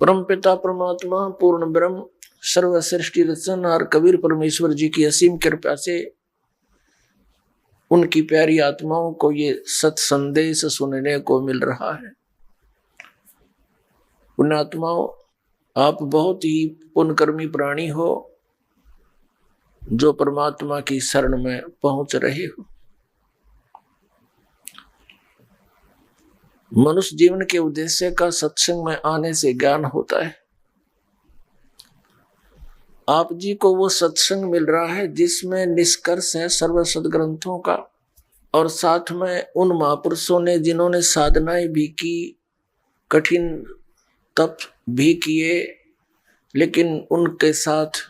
परम पिता परमात्मा पूर्ण ब्रह्म सर्व सृष्टि रचन और कबीर परमेश्वर जी की असीम कृपा से उनकी प्यारी आत्माओं को ये सत संदेश सुनने को मिल रहा है। पुण्यात्माओं, आप बहुत ही पुण्यकर्मी प्राणी हो जो परमात्मा की शरण में पहुंच रहे हो। मनुष्य जीवन के उद्देश्य का सत्संग में आने से ज्ञान होता है। आप जी को वो सत्संग मिल रहा है जिसमें निष्कर्ष है सर्व सदग्रंथों का, और साथ में उन महापुरुषों ने जिन्होंने साधनाएं भी की, कठिन तप भी किए, लेकिन उनके साथ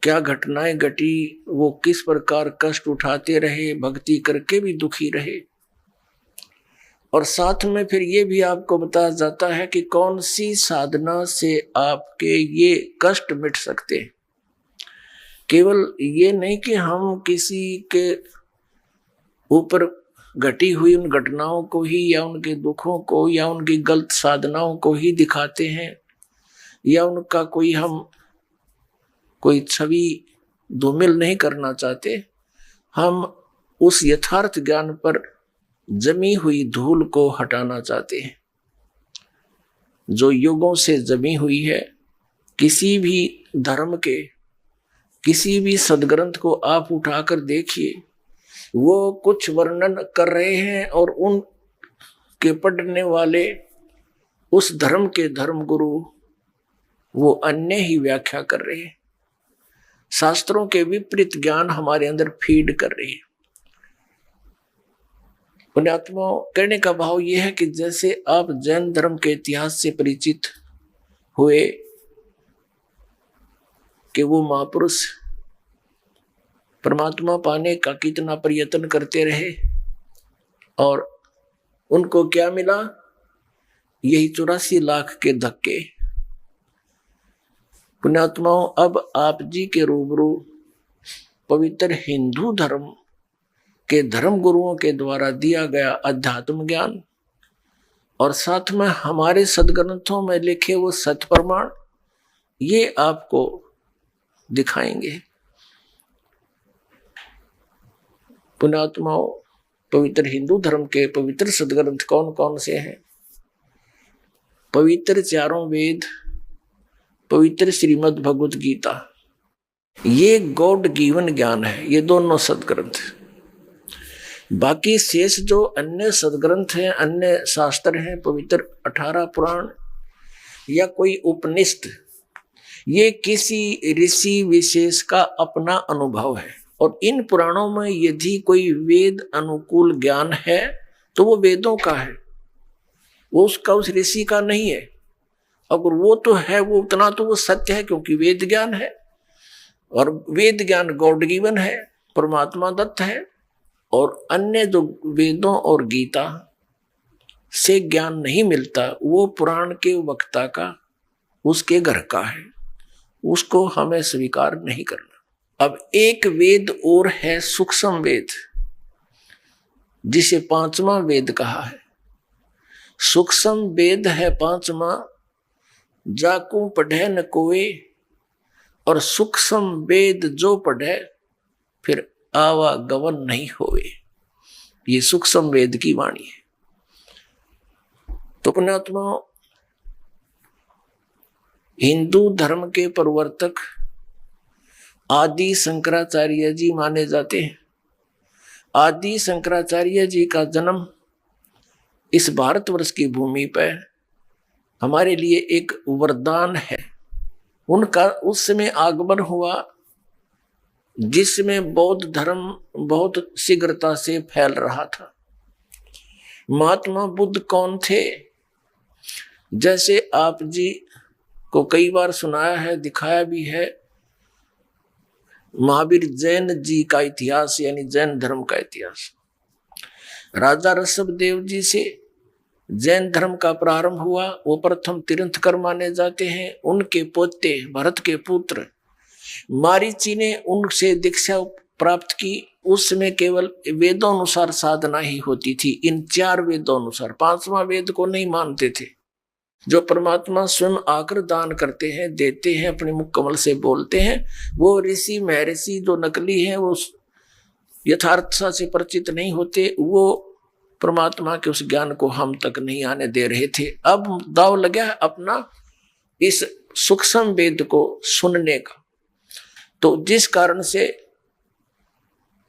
क्या घटनाएं घटी, वो किस प्रकार कष्ट उठाते रहे, भक्ति करके भी दुखी रहे। और साथ में फिर ये भी आपको बताया जाता है कि कौन सी साधना से आपके ये कष्ट मिट सकते हैं। केवल ये नहीं कि हम किसी के ऊपर घटी हुई उन घटनाओं को ही या उनके दुखों को या उनकी गलत साधनाओं को ही दिखाते हैं या उनका कोई छवि धूमिल नहीं करना चाहते। हम उस यथार्थ ज्ञान पर जमी हुई धूल को हटाना चाहते हैं जो युगों से जमी हुई है। किसी भी धर्म के किसी भी सदग्रंथ को आप उठाकर देखिए, वो कुछ वर्णन कर रहे हैं और उन के पढ़ने वाले उस धर्म के धर्म गुरु वो अन्य ही व्याख्या कर रहे हैं। शास्त्रों के विपरीत ज्ञान हमारे अंदर फीड कर रहे हैं। पुण्यात्मा, कहने का भाव यह है कि जैसे आप जैन धर्म के इतिहास से परिचित हुए कि वो महापुरुष परमात्मा पाने का कितना प्रयत्न करते रहे और उनको क्या मिला, यही 84 लाख के धक्के। पुण्यात्माओं, अब आप जी के रूबरू पवित्र हिंदू धर्म के धर्म गुरुओं के द्वारा दिया गया अध्यात्म ज्ञान और साथ में हमारे सदग्रंथों में लिखे वो सत्य प्रमाण, ये आपको दिखाएंगे। पुण्यात्माओं, पवित्र हिंदू धर्म के पवित्र सदग्रंथ कौन कौन से हैं? पवित्र चारों वेद, पवित्र श्रीमद् भगवत गीता, ये गॉड गिवन ज्ञान है, ये दोनों सदग्रंथ। बाकी शेष जो अन्य सदग्रंथ हैं, अन्य शास्त्र हैं, पवित्र 18 पुराण या कोई उपनिषद, ये किसी ऋषि विशेष का अपना अनुभव है। और इन पुराणों में यदि कोई वेद अनुकूल ज्ञान है तो वो वेदों का है, वो उसका उस ऋषि का नहीं है। अगर वो तो है, वो उतना तो वो सत्य है क्योंकि वेद ज्ञान है, और वेद ज्ञान गॉड गिवन है, परमात्मा दत्त है। और अन्य जो वेदों और गीता से ज्ञान नहीं मिलता, वो पुराण के वक्ता का, उसके घर का है, उसको हमें स्वीकार नहीं करना। अब एक वेद और है सूक्ष्म वेद, जिसे 5वां वेद कहा है। सूक्ष्म वेद है 5वां, जाकू पढ़े न कोई, और सूक्ष्म वेद जो पढ़े फिर आवागमन नहीं होवे। ये सूक्ष्म वेद की वाणी है। तो पुण्यात्मा, हिंदू धर्म के प्रवर्तक आदि शंकराचार्य जी माने जाते हैं। आदि शंकराचार्य जी का जन्म इस भारतवर्ष की भूमि पर हमारे लिए एक वरदान है। उनका उस समय आगमन हुआ जिसमें बौद्ध धर्म बहुत शीघ्रता से फैल रहा था। महात्मा बुद्ध कौन थे? जैसे आप जी को कई बार सुनाया है, दिखाया भी है, महावीर जैन जी का इतिहास यानी जैन धर्म का इतिहास। राजा ऋषभदेव जी से जैन धर्म का प्रारंभ हुआ। वो प्रथम तीर्थंकर माने जाते हैं। उनके पोते भरत के पुत्र मारीची ने उनसे दीक्षा प्राप्त की। उस समय केवल वेदों अनुसार साधना ही होती थी, इन 4 वेदों अनुसार। 5वां वेद को नहीं मानते थे। जो परमात्मा स्वयं आकर दान करते हैं, देते हैं, अपने मुख कमल से बोलते हैं, वो ऋषि महर्षि जो नकली हैं, वो यथार्थता से परिचित नहीं होते, वो परमात्मा के उस ज्ञान को हम तक नहीं आने दे रहे थे। अब दाव लगा अपना इस सूक्ष्म वेद को सुनने का। तो जिस कारण से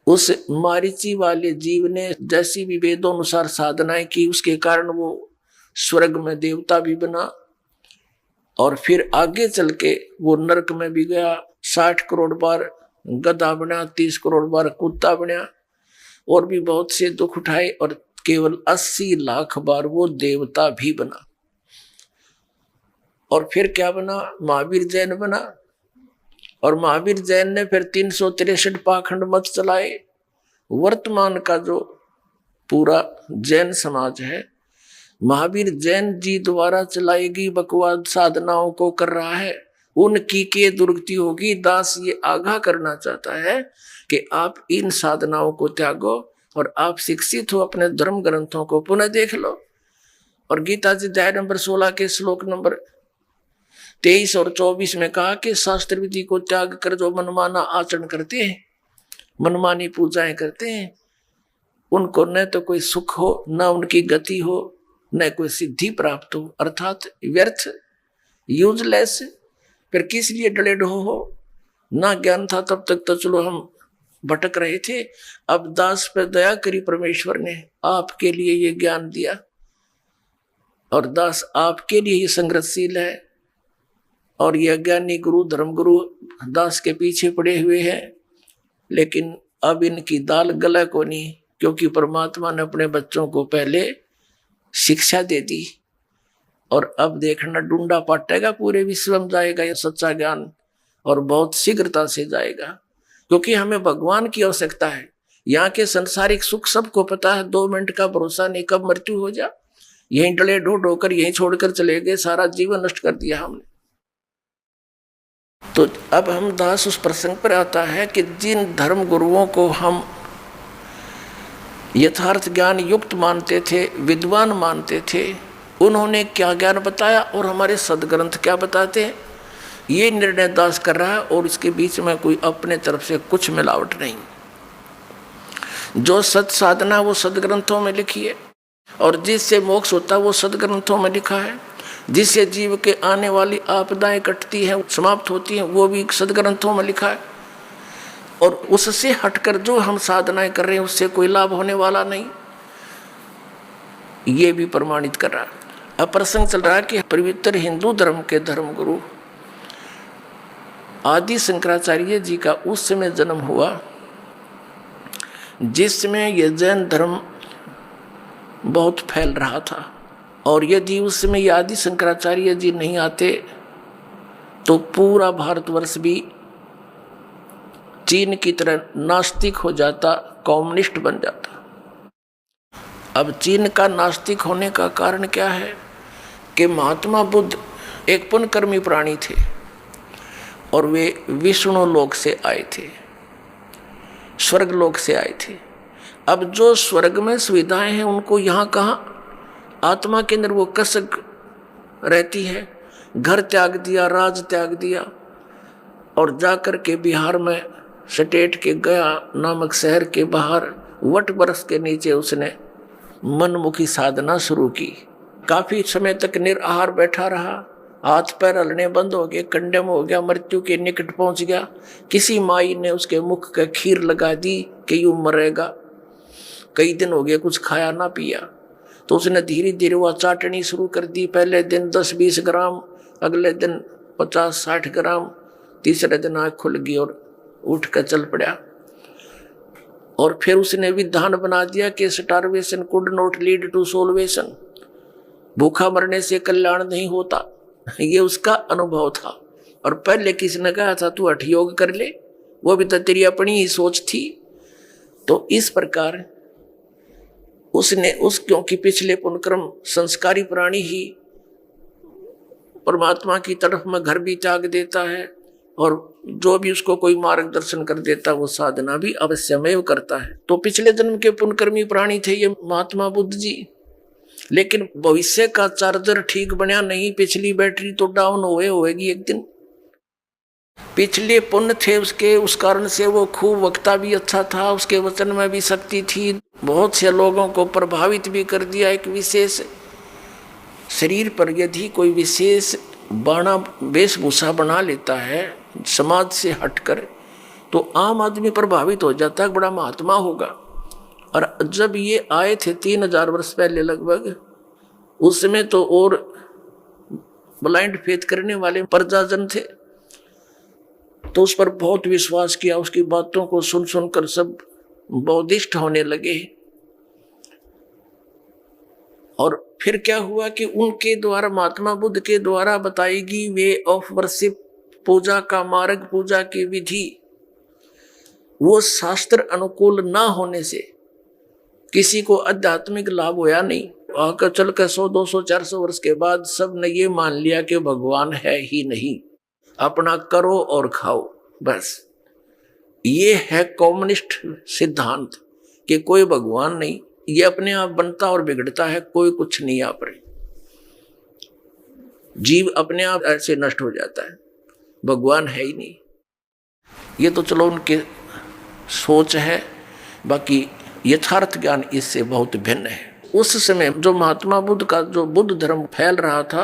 उस मारीची वाले जीव ने जैसी भी वेदों अनुसार साधनाएं की, उसके कारण वो स्वर्ग में देवता भी बना, और फिर आगे चल के वो नरक में भी गया। 60 करोड़ बार गधा बना, 30 करोड़ बार कुत्ता बना, और भी बहुत से दुख उठाए, और केवल 80 लाख बार वो देवता भी बना। और फिर क्या बना? महावीर जैन बना। और महावीर जैन ने फिर 363 पाखंड मत चलाए। वर्तमान का जो पूरा जैन समाज है, महावीर जैन जी द्वारा चलाई गई बकवाद साधनाओं को कर रहा है। उनकी के दुर्गति होगी। दास ये आगाह करना चाहता है कि आप इन साधनाओं को त्यागो और आप शिक्षित हो, अपने धर्म ग्रंथों को पुनः देख लो। और गीता जी अध्याय नंबर 16 के श्लोक नंबर 23 और 24 में कहा कि शास्त्र विधि को त्याग कर जो मनमाना आचरण करते हैं, मनमानी पूजाएं करते हैं, उनको न तो कोई सुख हो, न उनकी गति हो, न कोई सिद्धि प्राप्त हो, अर्थात व्यर्थ, यूजलेस। फिर किस लिए डले ढो हो? ना ज्ञान था तब तक तो चलो हम भटक रहे थे। अब दास पर दया करी परमेश्वर ने, आपके लिए ये ज्ञान दिया, और दास आपके लिए ही संघर्षशील है। और ये ज्ञानी गुरु, धर्म गुरु दास के पीछे पड़े हुए हैं, लेकिन अब इनकी दाल गला को नहीं, क्योंकि परमात्मा ने अपने बच्चों को पहले शिक्षा दे दी। और अब देखना डूंडा पाटेगा, पूरे विश्व में जाएगा ये सच्चा ज्ञान, और बहुत शीघ्रता से जाएगा, क्योंकि हमें भगवान की आवश्यकता है। यहाँ के संसारिक सुख सबको पता है, 2 मिनट का भरोसा नहीं कब मृत्यु हो जा। यहीं डले ढोकर यहीं छोड़कर चले गए, सारा जीवन नष्ट कर दिया हमने। तो अब हम दास उस प्रसंग पर आता है कि जिन धर्म गुरुओं को हम यथार्थ ज्ञान युक्त मानते थे, विद्वान मानते थे, उन्होंने क्या ज्ञान बताया और हमारे सदग्रंथ क्या बताते हैं, ये निर्णय दास कर रहा है। और इसके बीच में कोई अपने तरफ से कुछ मिलावट नहीं। जो सत साधना वो सदग्रंथों में लिखी है, और जिससे मोक्ष होता है वो सदग्रंथों में लिखा है। जिससे जीव के आने वाली आपदाएं कटती हैं, समाप्त होती हैं, वो भी सदग्रंथों में लिखा है। और उससे हटकर जो हम साधनाएं कर रहे हैं उससे कोई लाभ होने वाला नहीं, ये भी प्रमाणित कर रहा है। अब प्रसंग चल रहा है कि पवित्र हिंदू धर्म के धर्म गुरु आदि शंकराचार्य जी का उस समय जन्म हुआ जिसमें यह जैन धर्म बहुत फैल रहा था। और यदि उस समय आदि शंकराचार्य जी नहीं आते तो पूरा भारतवर्ष भी चीन की तरह नास्तिक हो जाता, कम्युनिस्ट बन जाता। अब चीन का नास्तिक होने का कारण क्या है कि महात्मा बुद्ध एक पुण्यकर्मी प्राणी थे, और वे विष्णु लोक से आए थे, स्वर्ग लोक से आए थे। अब जो स्वर्ग में सुविधाएं हैं उनको यहाँ कहाँ? आत्मा के अंदर वो कसक रहती है। घर त्याग दिया, राज त्याग दिया, और जाकर के बिहार में सटेट के गया नामक शहर के बाहर वट वृक्ष के नीचे उसने मनमुखी साधना शुरू की। काफी समय तक निराहार बैठा रहा, हाथ पैर हलने बंद हो गए, कंडम हो गया, मृत्यु के निकट पहुंच गया। किसी माई ने उसके मुख का खीर लगा दी कि यूं मरेगा। कई दिन हो गए कुछ खाया ना पिया, तो उसने धीरे धीरे वह चाटनी शुरू कर दी। पहले दिन 10-20 ग्राम, अगले दिन 50-60 ग्राम, तीसरे दिन आँख खुल गई और उठ कर चल पड़ा। और फिर उसने विधान बना दिया कि starvation could not lead to salvation, भूखा मरने से कल्याण नहीं होता। ये उसका अनुभव था। और पहले किसने कहा था तू हठ योग कर ले, वो भी तो तेरी अपनी ही सोच थी। तो इस प्रकार उसने क्योंकि पिछले पुनक्रम संस्कारी प्राणी ही परमात्मा की तरफ में घर भी त्याग देता है, और जो भी उसको कोई मार्गदर्शन कर देता वो साधना भी अवश्यमेव करता है। तो पिछले जन्म के पुण्यकर्मी प्राणी थे ये महात्मा बुद्ध जी। लेकिन भविष्य का चार्जर ठीक बनया नहीं, पिछली बैटरी तो डाउन होएगी एक दिन। पिछले पुण्य थे उसके, उस कारण से वो खूब वक्ता भी अच्छा था, उसके वचन में भी शक्ति थी, बहुत से लोगों को प्रभावित भी कर दिया। एक विशेष शरीर पर यदि कोई विशेष बाणा वेशभूषा बना लेता है समाज से हटकर, तो आम आदमी प्रभावित हो जाता है, बड़ा महात्मा होगा। और जब ये आए थे 3000 वर्ष पहले लगभग, उस समय तो और ब्लाइंड फेथ करने वाले प्रजाजन थे, तो उस पर बहुत विश्वास किया, उसकी बातों को सुन सुनकर सब बौद्धिष्ट होने लगे। और फिर क्या हुआ कि उनके द्वारा, महात्मा बुद्ध के द्वारा बताएगी वे ऑफ वर्शिप, पूजा का मार्ग, पूजा की विधि, वो शास्त्र अनुकूल ना होने से किसी को आध्यात्मिक लाभ होया नहीं। आकर चल कर 100, 200, 400 वर्ष के बाद सब ने ये मान लिया कि भगवान है ही नहीं, अपना करो और खाओ बस। ये है कम्युनिस्ट सिद्धांत कि कोई भगवान नहीं, ये अपने आप बनता और बिगड़ता है, कोई कुछ नहीं आप रहे, जीव अपने आप ऐसे नष्ट हो जाता है, भगवान है ही नहीं। ये तो चलो उनके सोच है, बाकी यथार्थ ज्ञान इससे बहुत भिन्न है। उस समय जो महात्मा बुद्ध का जो बुद्ध धर्म फैल रहा था,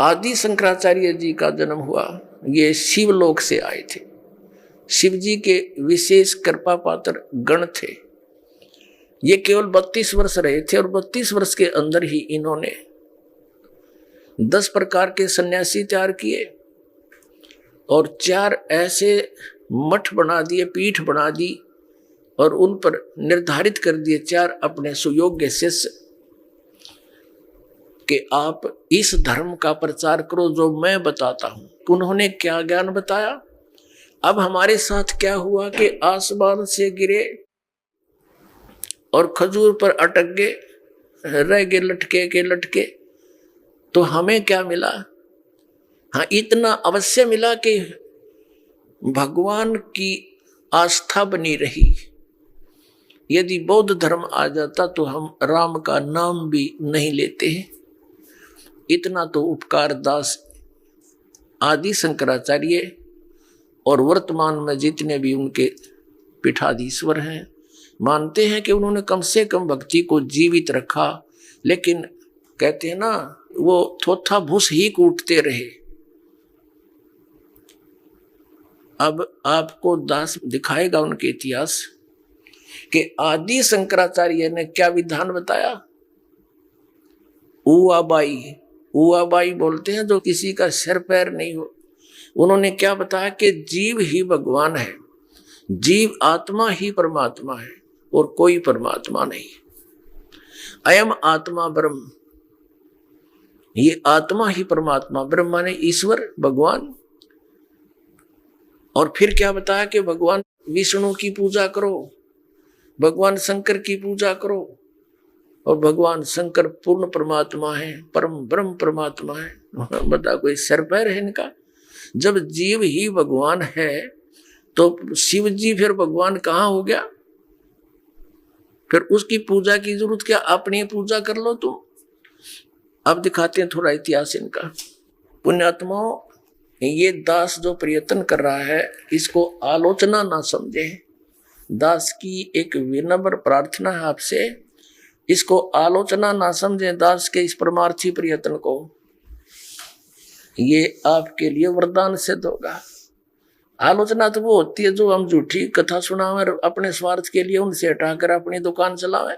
आदि शंकराचार्य जी का जन्म हुआ, ये शिवलोक से आए थे, शिव जी के विशेष कृपा पात्र गण थे। ये केवल 32 वर्ष रहे थे और 32 वर्ष के अंदर ही इन्होंने 10 प्रकार के सन्यासी तैयार किए और 4 ऐसे मठ बना दिए, पीठ बना दी और उन पर निर्धारित कर दिए 4 अपने सुयोग्य शिष्य कि आप इस धर्म का प्रचार करो जो मैं बताता हूं। उन्होंने क्या ज्ञान बताया? अब हमारे साथ क्या हुआ कि आसमान से गिरे और खजूर पर अटक गए, रह गए लटके के लटके, तो हमें क्या मिला? हाँ, इतना अवश्य मिला कि भगवान की आस्था बनी रही। यदि बौद्ध धर्म आ जाता तो हम राम का नाम भी नहीं लेते हैं। इतना तो उपकार दास आदि शंकराचार्य और वर्तमान में जितने भी उनके पीठाधीश्वर हैं मानते हैं कि उन्होंने कम से कम भक्ति को जीवित रखा। लेकिन कहते हैं ना, वो थोथा भूस ही कूटते रहे। अब आपको दास दिखाएगा उनके इतिहास कि आदि शंकराचार्य ने क्या विधान बताया। उआबाई बोलते हैं जो किसी का सिर पैर नहीं हो। उन्होंने क्या बताया कि जीव ही भगवान है, जीव आत्मा ही परमात्मा है और कोई परमात्मा नहीं। अयम आत्मा ब्रह्म, ये आत्मा ही परमात्मा, ब्रह्म माने ईश्वर भगवान। और फिर क्या बताया कि भगवान विष्णु की पूजा करो, भगवान शंकर की पूजा करो, और भगवान शंकर पूर्ण परमात्मा है, परम ब्रह्म परमात्मा है। बता कोई सिर पैर है इनका? जब जीव ही भगवान है तो शिव जी फिर भगवान कहाँ हो गया? फिर उसकी पूजा की जरूरत क्या? अपनी पूजा कर लो तुम। अब दिखाते हैं थोड़ा इतिहास इनका। पुण्यात्माओं, ये दास जो प्रयत्न कर रहा है इसको आलोचना ना समझे। दास की एक विनम्र प्रार्थना है आपसे, इसको आलोचना ना समझे। दास के इस परमार्थी प्रयत्न को, ये आपके लिए वरदान सिद्ध होगा। आलोचना तो वो होती है जो हम झूठी कथा सुनावे अपने स्वार्थ के लिए, उनसे हटाकर अपनी दुकान चलावे।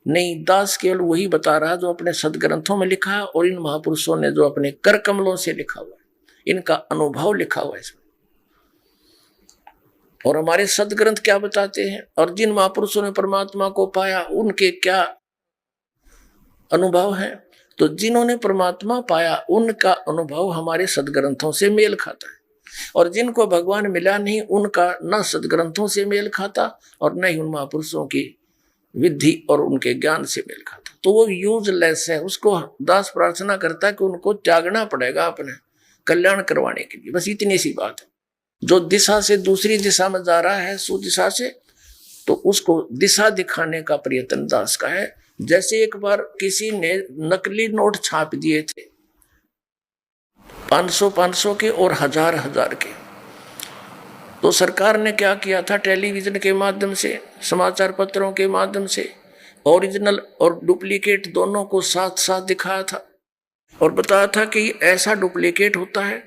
नहीं, दास केवल वही बता रहा है जो अपने सदग्रंथों में लिखा है और इन महापुरुषों ने जो अपने कर कमलों से लिखा हुआ है, इनका अनुभव लिखा हुआ है इसमें। और हमारे सदग्रंथ क्या बताते हैं और जिन महापुरुषों ने परमात्मा को पाया उनके क्या अनुभव है। तो जिन्होंने परमात्मा पाया उनका अनुभव हमारे सदग्रंथों से मेल खाता है, और जिनको भगवान मिला नहीं उनका न सदग्रंथों से मेल खाता और न ही उन महापुरुषों की विधि और उनके ज्ञान से मेल खाता। तो वो यूजलेस है। उसको दास प्रार्थना करता है कि उनको त्यागना पड़ेगा अपने कल्याण करवाने के लिए। बस इतनी सी बात है। जो दिशा से दूसरी दिशा में जा रहा है सुदिशा से, तो उसको दिशा दिखाने का प्रयत्न दास का है। जैसे एक बार किसी ने नकली नोट छाप दिए थे 500 के और 1000 के। तो सरकार ने क्या किया था, टेलीविजन के माध्यम से, समाचार पत्रों के माध्यम से ओरिजिनल और डुप्लीकेट दोनों को साथ साथ दिखाया था और बताया था कि ऐसा डुप्लीकेट होता है,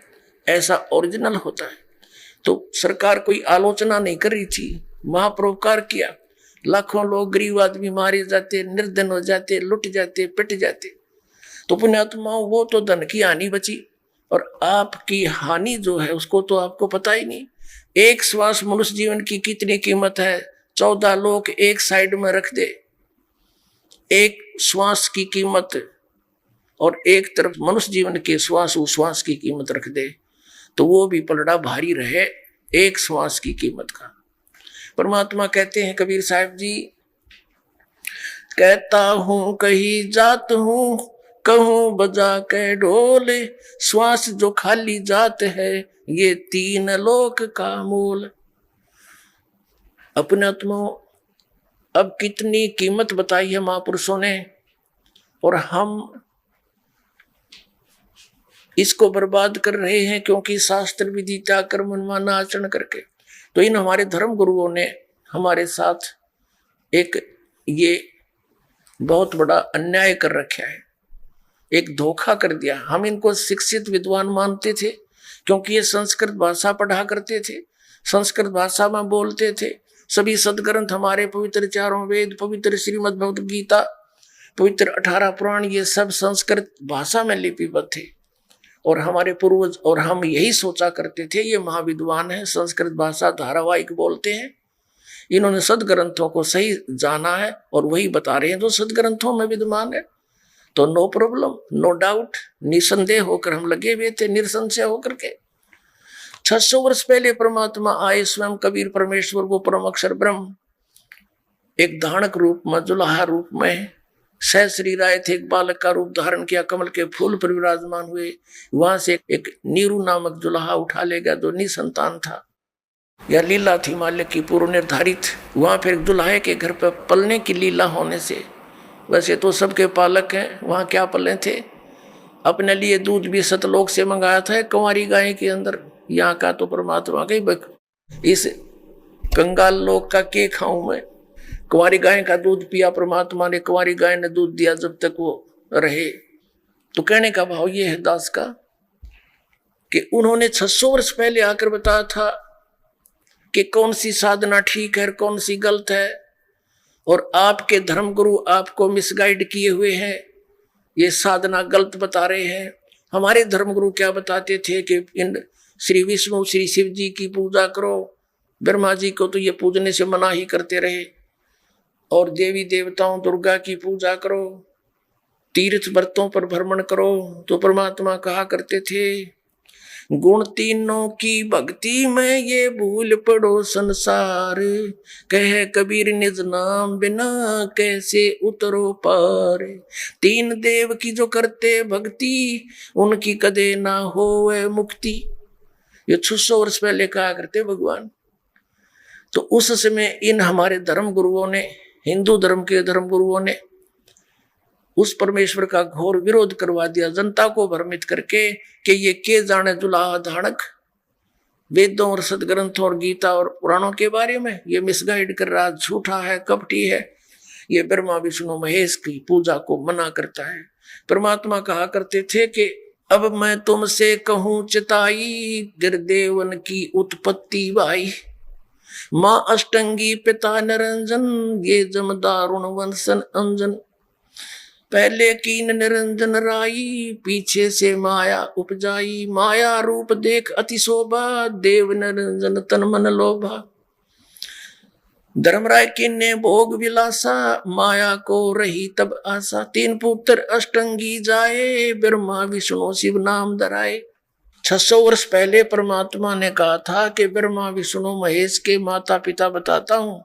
ऐसा ओरिजिनल होता है। तो सरकार कोई आलोचना नहीं कर रही थी, महापरोपकार किया। लाखों लोग, गरीब आदमी मारे जाते, निर्धन हो जाते, लुट जाते, पिट जाते। तो पुण्यात्माओं, वो तो धन की हानि बची, और आपकी हानि जो है उसको तो आपको पता ही नहीं। एक श्वास मनुष्य जीवन की कितनी कीमत है, 14 लोग एक साइड में रख दे, एक श्वास की कीमत, और एक तरफ मनुष्य जीवन के श्वास उश्वास की कीमत रख दे, तो वो भी पलड़ा भारी रहे एक श्वास की कीमत का। परमात्मा कहते हैं, कबीर साहब जी, कहता हूं कहीं जात हूं, कहूं बजा के ढोल, श्वास जो खाली जात है, ये 3 लोक का मूल। अपने आत्माओं, अब कितनी कीमत बताई है महापुरुषों ने, और हम इसको बर्बाद कर रहे हैं, क्योंकि शास्त्र विधि त्याग कर मनमाना आचरण करके। तो इन हमारे धर्म गुरुओं ने हमारे साथ एक ये बहुत बड़ा अन्याय कर रखा है, एक धोखा कर दिया। हम इनको शिक्षित विद्वान मानते थे, क्योंकि ये संस्कृत भाषा पढ़ा करते थे, संस्कृत भाषा में बोलते थे। सभी सदग्रंथ हमारे पवित्र चारों वेद, पवित्र श्रीमद् भगवद गीता, पवित्र 18 पुराण, ये सब संस्कृत भाषा में लिपिबद्ध थे। और हमारे पूर्वज और हम यही सोचा करते थे, ये महाविद्वान है, संस्कृत भाषा धारावाहिक बोलते हैं, इन्होंने सदग्रंथों को सही जाना है और वही बता रहे हैं जो सदग्रंथों में विद्यमान है। तो नो प्रॉब्लम, नो डाउट, निसंदेह होकर हम लगे हुए थे, निसंशय होकर के। 600 वर्ष पहले परमात्मा आए, स्वयं कबीर परमेश्वर, वो परम अक्षर ब्रह्म, एक धानक रूप में, जुलाहा रूप में सह शरीर आए थे, एक बालक का रूप धारण किया, कमल के फूल पर विराजमान हुए। वहां से एक नीरू नामक जुलाहा उठा ले गया जो निसंतान था, यह लीला थी माल्य की पूर्व निर्धारित। वहां फिर दुल्हे के घर पर पलने की लीला होने से, वैसे तो सबके पालक हैं, वहां क्या पले थे, अपने लिए दूध भी सतलोक से मंगाया था कुंवारी गाय के अंदर। यहाँ का तो परमात्मा के इस कंगाल लोक का के खाऊं मैं, कुंवारी गाय का दूध पिया परमात्मा ने, कुंवारी गाय ने दूध दिया जब तक वो रहे। तो कहने का भाव ये है दास का कि उन्होंने 600 वर्ष पहले आकर बताया था कि कौन सी साधना ठीक है, कौन सी गलत है, और आपके धर्मगुरु आपको मिसगाइड किए हुए हैं, ये साधना गलत बता रहे हैं। हमारे धर्मगुरु क्या बताते थे कि इन श्री विष्णु श्री शिव जी की पूजा करो, ब्रह्मा जी को तो ये पूजने से मना ही करते रहे, और देवी देवताओं दुर्गा की पूजा करो, तीर्थ व्रतों पर भ्रमण करो। तो परमात्मा कहा करते थे, गुण तीनों की भक्ति में ये भूल पड़ो संसार, कह कबीर निज नाम बिना कैसे उतरो पार। 3 देव की जो करते भक्ति, उनकी कदे ना होवे मुक्ति। ये 600 वर्ष पहले कहा करते भगवान। तो उस समय इन हमारे धर्म गुरुओं ने, हिंदू धर्म के धर्म गुरुओं ने उस परमेश्वर का घोर विरोध करवा दिया, जनता को भ्रमित करके कि ये के जाने जुलाहा धानक वेदों और सदग्रंथों और गीता और पुराणों के बारे में ये मिसगाइड कर रहा, झूठा है, कपटी है, ये ब्रह्मा विष्णु महेश की पूजा को मना करता है। परमात्मा कहा करते थे कि अब मैं तुमसे कहूं चिताई, गिरदेवन की उत्पत्ति भाई, माँ अष्टंगी पिता निरंजन, ये जमदारुण वंशन अंजन। पहले कीन निरंजन राई, पीछे से माया उपजाई, माया रूप देख अति शोभा, देव निरंजन तन मन लोभा। धर्मराय किन्ने भोग विलासा, माया को रही तब आशा। 3 पुत्र अष्टंगी जाए, ब्रह्मा विष्णु शिव नाम धराए। 600 वर्ष पहले परमात्मा ने कहा था कि ब्रह्मा विष्णु महेश के माता पिता बताता हूं,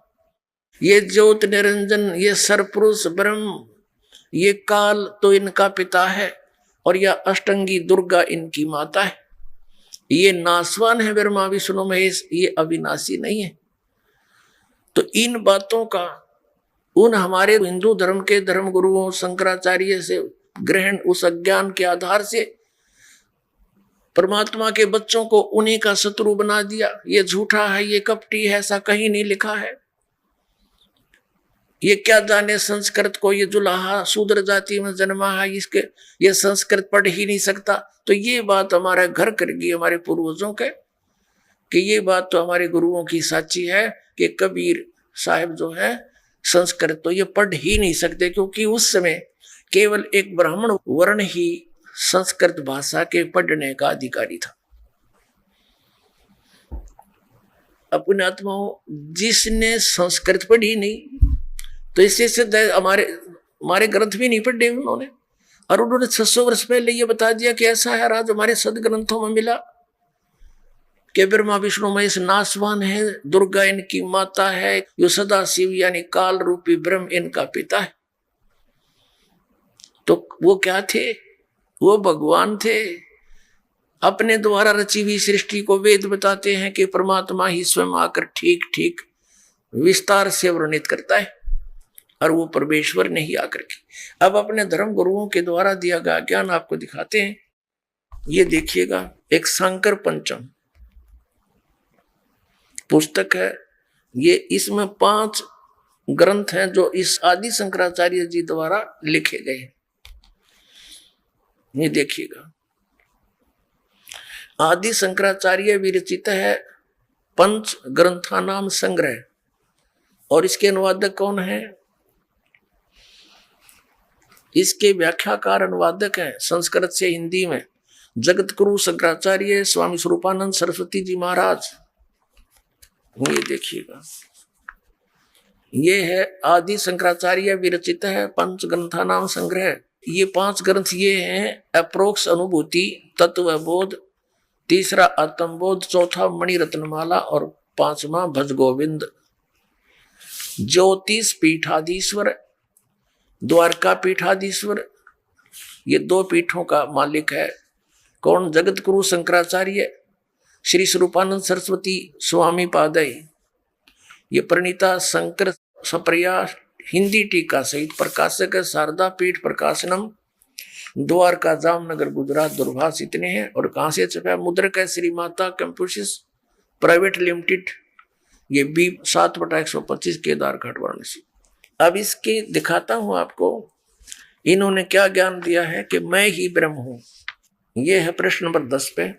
ये ज्योत निरंजन, ये सरपुरुष ब्रह्म, ये काल तो इनका पिता है, और यह अष्टंगी दुर्गा इनकी माता है। ये नासवान है ब्रह्मा विष्णु महेश, ये अविनाशी नहीं है। तो इन बातों का उन हमारे हिंदू धर्म के धर्म गुरुओं शंकराचार्य से ग्रहण उस अज्ञान के आधार से परमात्मा के बच्चों को उन्हीं का शत्रु बना दिया। ये झूठा है, ये कपटी है, ऐसा कहीं नहीं लिखा है। ये क्या जाने संस्कृत को, ये जुलाहा शूद्र जाति में जन्मा है, इसके ये संस्कृत पढ़ ही नहीं सकता। तो ये बात हमारा घर कर गई हमारे पूर्वजों के, कि ये बात तो हमारे गुरुओं की साची है कि कबीर साहब जो है संस्कृत तो ये पढ़ ही नहीं सकते, क्योंकि उस समय केवल एक ब्राह्मण वर्ण ही संस्कृत भाषा के पढ़ने का अधिकारी था। अपने आत्माओं, जिसने संस्कृत पढ़ी नहीं तो इससे सिद्ध है हमारे ग्रंथ भी नहीं पढ़े उन्होंने, और उन्होंने 600 वर्ष पहले ये बता दिया कि ऐसा है राज हमारे सदग्रंथों में मिला कि ब्रह्मा विष्णु महेश नासवान है, दुर्गा इनकी माता है, यो सदा शिव यानी काल रूपी ब्रह्म इनका पिता है। तो वो क्या थे? वो भगवान थे। अपने द्वारा रची हुई सृष्टि को वेद बताते हैं कि परमात्मा ही स्वयं आकर ठीक ठीक विस्तार से वर्णित करता है, और वो परमेश्वर नहीं आकर के। अब अपने धर्म गुरुओं के द्वारा दिया गया ज्ञान आपको दिखाते हैं। ये देखिएगा, एक शंकर पंचम पुस्तक है ये, इसमें 5 ग्रंथ हैं जो इस आदि शंकराचार्य जी द्वारा लिखे गए हैं। ये देखिएगा, आदि शंकराचार्य विरचित है पंच ग्रंथा नाम संग्रह, और इसके अनुवादक कौन है? इसके व्याख्याकार अनुवादक हैं संस्कृत से हिंदी में जगत गुरु शंकराचार्य स्वामी स्वरूपानंद सरस्वती जी महाराज। ये देखिएगा, ये है आदि शंकराचार्य विरचित है पंच ग्रंथा नाम संग्रह। ये 5 ग्रंथ ये हैं: अप्रोक्ष अनुभूति, तत्वबोध, तीसरा आत्मबोध, चौथा मणि रत्नमाला और 5वां भज गोविंद। ज्योतिष पीठाधीश्वर, द्वारका पीठाधीश्वर, ये 2 पीठों का मालिक है। कौन? जगत गुरु शंकराचार्य श्री स्वरूपानंद सरस्वती स्वामी पादय। ये प्रणीता शंकर सप्रिया हिंदी टीका सहित प्रकाशक है शारदा पीठ प्रकाशनम, द्वारका जामनगर गुजरात दूरभाष। इतने हैं। और कहां से छपा? मुद्रक है Shri Mata computers private limited, ये B 7/125 केदारघाट वाराणसी। अब इसके दिखाता हूं आपको, इन्होंने क्या ज्ञान दिया है कि मैं ही ब्रह्म हूं। ये है प्रश्न नंबर 10 पे।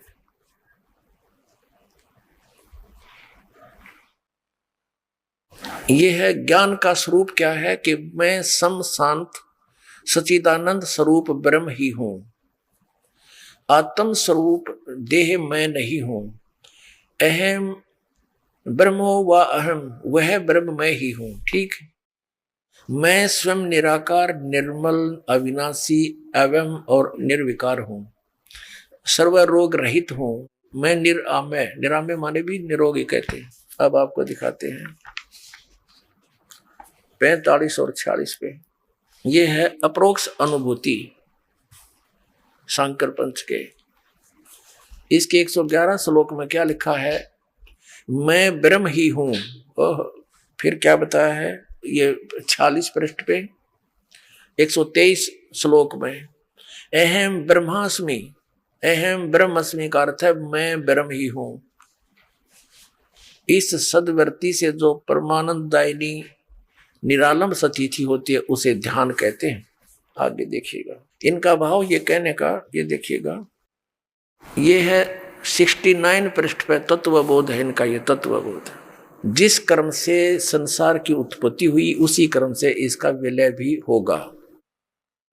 ये है ज्ञान का स्वरूप क्या है कि मैं सम शांत सचिदानंद स्वरूप ब्रह्म ही हूं। आत्म स्वरूप देह मैं नहीं हूं। अहम ब्रह्मो व अहम, वह ब्रह्म मैं ही हूं। ठीक, मैं स्वयं निराकार, निर्मल, अविनाशी, अवयव और निर्विकार हूं। सर्व रोग रहित हूं। मैं निरामय, निरामय माने भी निरोगी कहते हैं। अब आपको दिखाते हैं 45 और 46 पे। ये है अप्रोक्ष अनुभूति शंकर पंच के। इसके 111 श्लोक में क्या लिखा है? मैं ब्रह्म ही हूं। फिर क्या बताया है? ये 46 पृष्ठ पे 123 श्लोक में अहम ब्रह्मास्मि, अहम ब्रह्मस्मि का अर्थ है मैं ब्रह्म ही हूं। इस सदवृत्ति से जो परमानंद दायिनी निरालंब सतिथि होती है उसे ध्यान कहते हैं। आगे देखिएगा इनका भाव ये कहने का, ये देखिएगा, ये है 69 पृष्ठ पे तत्वबोध है इनका। ये तत्वबोध, जिस कर्म से संसार की उत्पत्ति हुई उसी कर्म से इसका विलय भी होगा।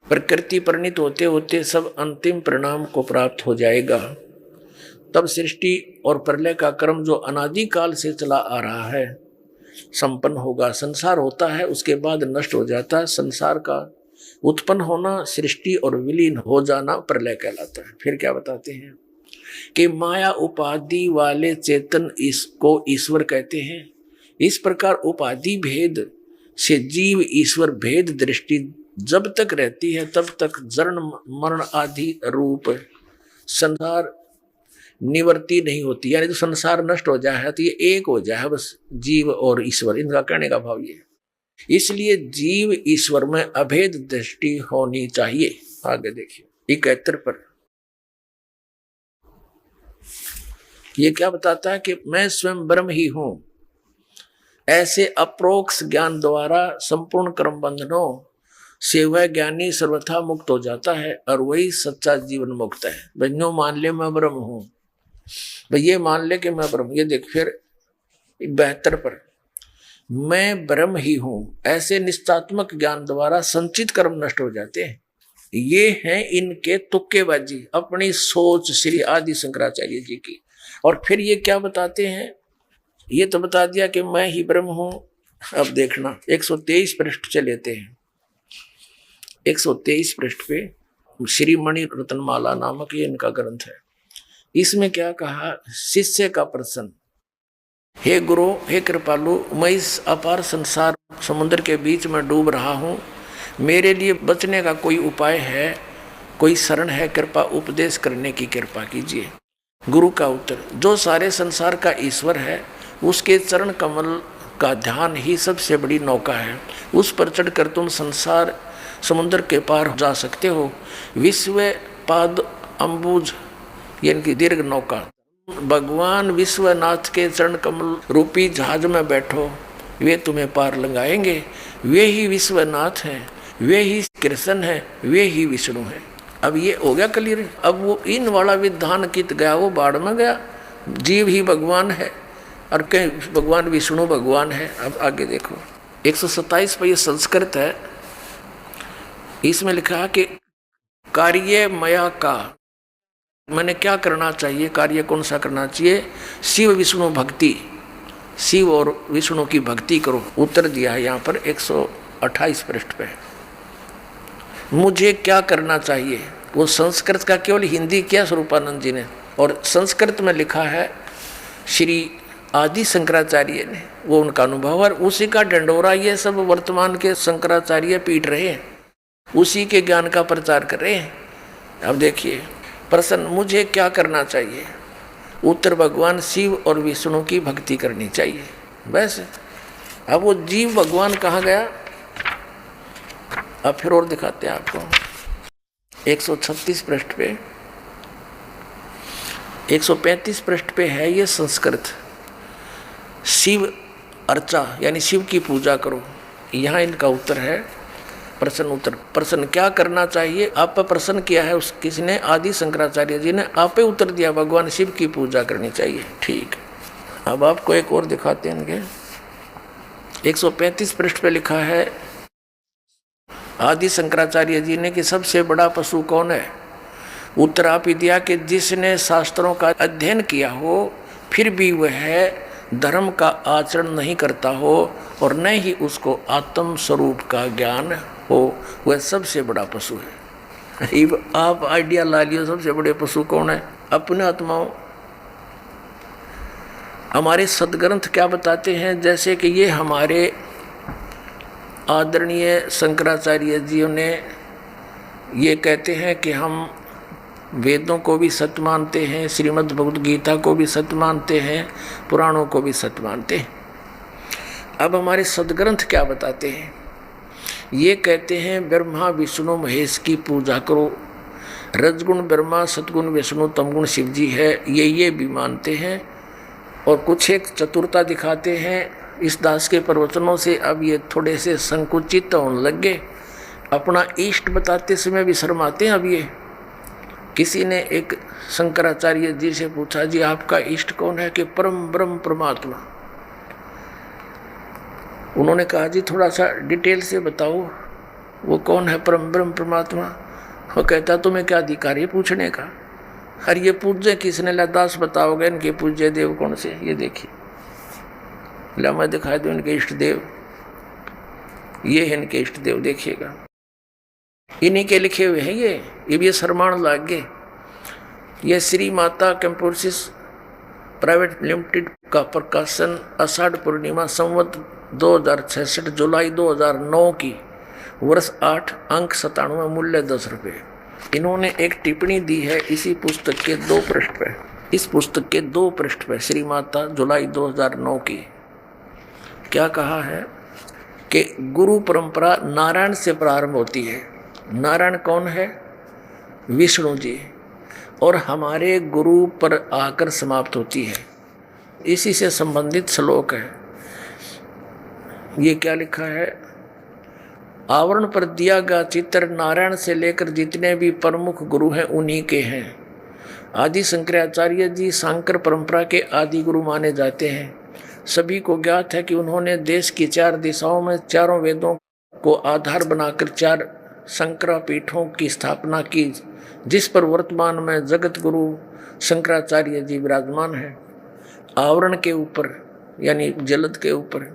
प्रकृति परिणित होते होते सब अंतिम परिणाम को प्राप्त हो जाएगा। तब सृष्टि और प्रलय का कर्म जो अनादिकाल से चला आ रहा है संपन्न होगा। संसार होता है, उसके बाद नष्ट हो जाता है। संसार का उत्पन्न होना, सृष्टि और विलीन हो जाना प्रलय कहलाता है। फिर क्या बताते हैं कि माया उपाधि वाले चेतन इसको ईश्वर कहते हैं। इस प्रकार उपाधि भेद से जीव ईश्वर भेद दृष्टि जब तक रहती है तब तक जन्म मरण आदि रूप संसार निवर्ती नहीं होती। यानी तो संसार नष्ट हो जाए तो ये एक हो जाए बस जीव और ईश्वर। इनका कहने का भाव ये है। इसलिए जीव ईश्वर में अभेद दृष्टि होनी चाहिए। आगे देखिए 71 पर ये क्या बताता है कि मैं स्वयं ब्रह्म ही हूं। ऐसे अप्रोक्ष ज्ञान द्वारा संपूर्ण कर्म बंधनों से वह ज्ञानी सर्वथा मुक्त हो जाता है और वही सच्चा जीवन मुक्त है। बहनों मान ले मैं ब्रह्म हूं, भाई ये मान ले कि मैं ब्रह्म। ये देख फिर 72 पर मैं ब्रह्म ही हूं, ऐसे निश्चात्मक ज्ञान द्वारा संचित कर्म नष्ट हो जाते हैं। ये हैं इनके तुक्केबाजी, अपनी सोच श्री आदि शंकराचार्य जी की। और फिर ये क्या बताते हैं, ये तो बता दिया कि मैं ही ब्रह्म हूं। अब देखना 123 पृष्ठ से लेते हैं। 123 पृष्ठ पे श्री मणि रत्नमाला नामक ये इनका ग्रंथ है। इसमें क्या कहा, शिष्य का प्रश्न, हे गुरु हे कृपालु, मैं इस अपार संसार समुद्र के बीच में डूब रहा हूँ, मेरे लिए बचने का कोई उपाय है, कोई शरण है, कृपा उपदेश करने की कृपा कीजिए। गुरु का उत्तर, जो सारे संसार का ईश्वर है उसके चरण कमल का ध्यान ही सबसे बड़ी नौका है। उस पर चढ़कर तुम संसार समुद्र के पार जा सकते हो। विश्व पाद अम्बुज यानी दीर्घ नौका, भगवान विश्वनाथ के चरण कमल रूपी जहाज में बैठो, वे तुम्हें पार लगाएंगे। वे ही विश्वनाथ हैं, वे ही कृष्ण हैं, वे ही विष्णु हैं। अब ये हो गया क्लियर। अब वो इन वाला विधान कित गया, वो बाढ़ में गया। जीव ही भगवान है और कहीं भगवान विष्णु भगवान है। अब आगे देखो 127 पर ये संस्कृत है, इसमें लिखा है कि कार्य मया का, मैंने क्या करना चाहिए, कार्य कौन सा करना चाहिए, शिव विष्णु भक्ति, शिव और विष्णु की भक्ति करो। उत्तर दिया है यहाँ पर 128 पृष्ठ पे। मुझे क्या करना चाहिए, वो संस्कृत का केवल हिंदी किया स्वरूपानंद जी ने, और संस्कृत में लिखा है श्री आदि शंकराचार्य ने, वो उनका अनुभव और उसी का डंडोरा ये सब वर्तमान के शंकराचार्य पीट रहे हैं, उसी के ज्ञान का प्रचार कर रहे हैं। अब देखिए प्रश्न, मुझे क्या करना चाहिए, उत्तर भगवान शिव और विष्णु की भक्ति करनी चाहिए बस। अब वो जीव भगवान कहाँ गया, अब फिर और दिखाते हैं आपको 136 पृष्ठ पे, 135 पृष्ठ पे है ये संस्कृत, शिव अर्चा यानी शिव की पूजा करो। यहाँ इनका उत्तर है प्रश्न उत्तर। प्रश्न क्या करना चाहिए, आप पर प्रश्न किया है उस किसने, आदि शंकराचार्य जी ने, आप पे उत्तर दिया भगवान शिव की पूजा करनी चाहिए। ठीक, अब आपको एक और दिखाते हैं इनके 135 पृष्ठ पे लिखा है आदि शंकराचार्य जी ने कि सबसे बड़ा पशु कौन है। उत्तर आप ही दिया कि जिसने शास्त्रों का अध्ययन किया हो फिर भी वह धर्म का आचरण नहीं करता हो और न ही उसको आत्म स्वरूप का ज्ञान हो, वह सबसे बड़ा पशु है। आप आइडिया ला लियो, सबसे बड़े पशु कौन है, अपने आत्माओं। हमारे सदग्रंथ क्या बताते हैं, जैसे कि ये हमारे आदरणीय शंकराचार्य जी ने ये कहते हैं कि हम वेदों को भी सत्य मानते हैं, श्रीमद् भगवद गीता को भी सत्य मानते हैं, पुराणों को भी सत्य मानते हैं। अब हमारे सदग्रंथ क्या बताते हैं, ये कहते हैं ब्रह्मा विष्णु महेश की पूजा करो। रजगुण ब्रह्मा, सतगुण विष्णु, तमगुण शिव जी है, ये भी मानते हैं। और कुछ एक चतुरता दिखाते हैं इस दास के प्रवचनों से। अब ये थोड़े से संकुचित होने लग गए, अपना इष्ट बताते समय भी शर्माते हैं। अब ये किसी ने एक शंकराचार्य जी से पूछा, जी आपका इष्ट कौन है, कि परम ब्रह्म परमात्मा। उन्होंने कहा जी थोड़ा सा डिटेल से बताओ वो कौन है परम ब्रह्म परमात्मा। वो कहता तुम्हें क्या अधिकार है पूछने का, अरे ये पूज्य किसने, दास बताओगे इनके पूज्य देव कौन से। ये देखिए ला मैं दिखा दूं इनके इष्ट देव, ये है इनके इष्ट देव, देखिएगा इन्हीं के लिखे हुए हैं ये भी शर्माण लाग गए। ये श्री माता कंपोसिस प्राइवेट लिमिटेड का प्रकाशन आषाढ़ पूर्णिमा संवत 2066 जुलाई 2009 की, वर्ष 8, अंक 97, मूल्य 10 रुपये। इन्होंने एक टिप्पणी दी है इसी पुस्तक के 2 पृष्ठ पर, इस पुस्तक के 2 पृष्ठ पर श्री माता जुलाई 2009 की। क्या कहा है कि गुरु परंपरा नारायण से प्रारंभ होती है। नारायण कौन है? विष्णु जी, और हमारे गुरु पर आकर समाप्त होती है। इसी से संबंधित श्लोक है। ये क्या लिखा है? आवरण पर दिया गया चित्र नारायण से लेकर जितने भी प्रमुख गुरु हैं उन्हीं के हैं। आदि शंकराचार्य जी सांकर परंपरा के आदि गुरु माने जाते हैं। सभी को ज्ञात है कि उन्होंने देश की 4 दिशाओं में चारों वेदों को आधार बनाकर 4 शंकरा पीठों की स्थापना की, जिस पर वर्तमान में जगत गुरु शंकराचार्य जी विराजमान हैं। आवरण के ऊपर यानी जलद के ऊपर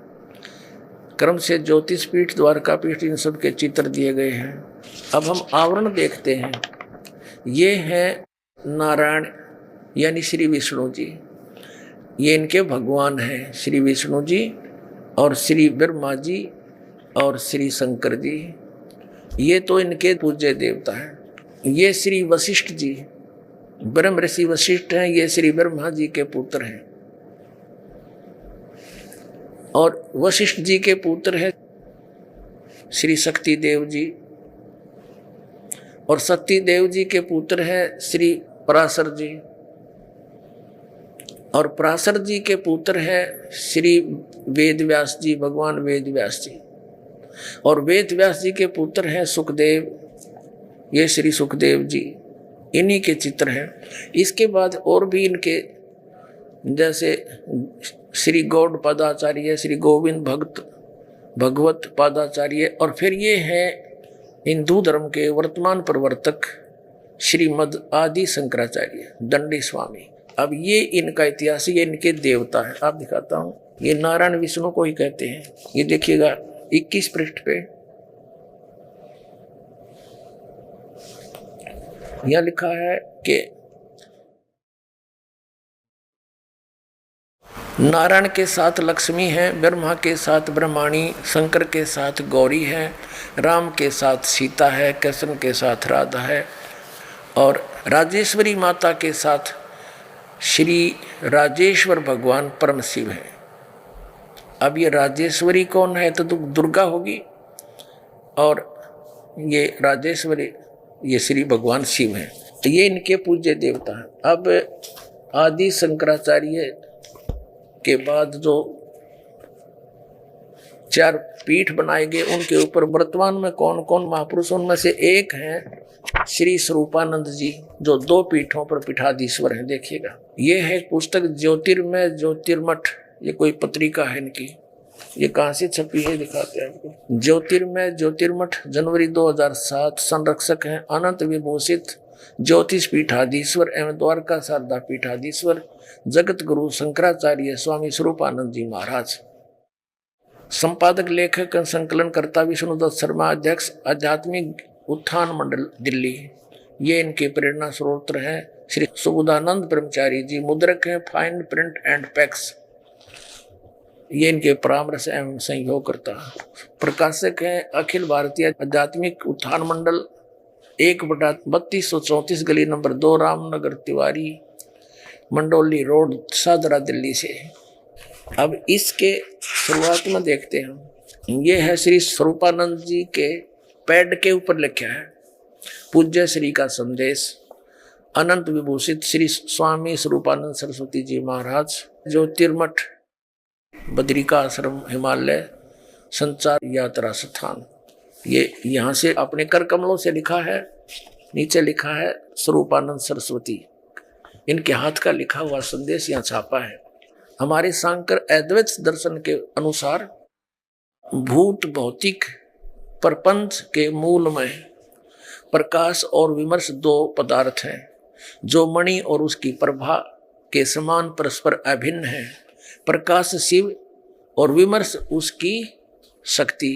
क्रम से ज्योतिष पीठ, द्वारका पीठ, इन सब के चित्र दिए गए हैं। अब हम आवरण देखते हैं। ये है नारायण यानी श्री विष्णु जी, ये इनके भगवान हैं श्री विष्णु जी और श्री ब्रह्मा जी और श्री शंकर जी, ये तो इनके पूज्य देवता हैं। ये श्री वशिष्ठ जी, ब्रह्म ऋषि वशिष्ठ हैं, ये श्री ब्रह्मा जी के पुत्र हैं। और वशिष्ठ जी के पुत्र हैं श्री शक्ति देव जी, और शक्ति देव जी के पुत्र हैं श्री पराशर जी, और पराशर जी के पुत्र हैं श्री वेद व्यास जी, भगवान वेद व्यास जी, और वेद व्यास जी के पुत्र हैं सुखदेव, ये श्री सुखदेव जी, इन्हीं के चित्र हैं। इसके बाद और भी इनके जैसे श्री गौड़ पादाचार्य, श्री गोविंद भगवत पादाचार्य, और फिर ये है हिंदू धर्म के वर्तमान प्रवर्तक श्रीमद आदि शंकराचार्य दंडी स्वामी। अब ये इनका इतिहास, ये इनके देवता है। आप दिखाता हूँ, ये नारायण विष्णु को ही कहते हैं। ये देखिएगा 21 पृष्ठ पे यह लिखा है कि नारायण के साथ लक्ष्मी है, ब्रह्मा के साथ ब्रह्माणी, शंकर के साथ गौरी है, राम के साथ सीता है, कृष्ण के साथ राधा है, और राजेश्वरी माता के साथ श्री राजेश्वर भगवान परम शिव है। अब ये राजेश्वरी कौन है? तो दुर्गा होगी, और ये राजेश्वरी ये श्री भगवान शिव है। तो ये इनके पूज्य देवता हैं। अब आदि शंकराचार्य के बाद जो 4 पीठ बनाए गए, उनके ऊपर वर्तमान में कौन कौन महापुरुष, उनमें से एक हैं श्री स्वरूपानंद जी, जो 2 पीठों पर पीठाधीश्वर हैं। देखिएगा, ये है पुस्तक ज्योतिर्मय ज्योतिर्मठ, ये कोई पत्रिका है इनकी। ये कहाँ से छपी है दिखाते हैं आपको। ज्योतिर्मय ज्योतिर्मठ, जनवरी 2007। संरक्षक हैं अनंत विभूषित ज्योतिष पीठाधीश्वर एवं द्वारका शारदा पीठाधीश्वर जगत गुरु शंकराचार्य स्वामी स्वरूपानंद जी महाराज। संपादक, लेखक, संकलनकर्ता विष्णुदत्त शर्मा, अध्यक्ष आध्यात्मिक उत्थान मंडल दिल्ली। ये इनके प्रेरणा स्रोत हैं श्री सुबोधानंद ब्रह्मचारी जी। मुद्रक हैं फाइन प्रिंट एंड पैक्स, ये इनके परामर्श एवं सहयोग करता। प्रकाशक हैं अखिल भारतीय आध्यात्मिक उत्थान मंडल, 1/3234 गली नंबर 2, रामनगर तिवारी, मंडोली रोड, सादरा, दिल्ली से। अब इसके शुरुआत में देखते हैं, ये है श्री स्वरूपानंद जी के पैड के ऊपर लिखा है पूज्य श्री का संदेश। अनंत विभूषित श्री स्वामी स्वरूपानंद सरस्वती जी महाराज, ज्योतिर्मठ, बद्रिका आश्रम, हिमालय संचार यात्रा स्थान। ये यहाँ से अपने कर कमलों से लिखा है, नीचे लिखा है स्वरूपानंद सरस्वती, इनके हाथ का लिखा हुआ संदेश यहाँ छापा है। हमारे सांकर अद्वैत दर्शन के अनुसार भूत भौतिक प्रपंच के मूल में प्रकाश और विमर्श 2 पदार्थ हैं, जो मणि और उसकी प्रभा के समान परस्पर अभिन्न है। प्रकाश शिव और विमर्श उसकी शक्ति।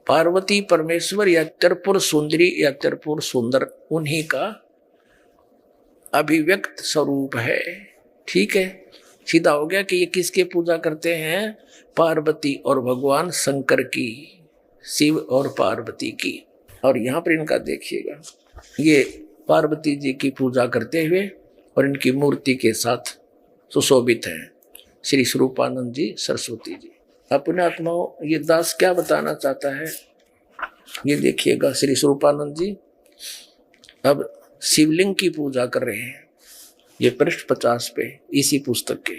पार्वती परमेश्वर या त्रिपुर सुंदरी या त्रिपुर सुंदर उन्हीं का अभिव्यक्त स्वरूप है। ठीक है, सीधा हो गया कि ये किसके पूजा करते हैं? पार्वती और भगवान शंकर की, शिव और पार्वती की। और यहाँ पर इनका देखिएगा, ये पार्वती जी की पूजा करते हुए और इनकी मूर्ति के साथ सुशोभित हैं श्री स्वरूपानंद जी सरस्वती जी। अपने आत्माओं ये दास क्या बताना चाहता है, ये देखिएगा। श्री स्वरूपानंद जी अब शिवलिंग की पूजा कर रहे हैं, ये पृष्ठ 50 पे इसी पुस्तक के।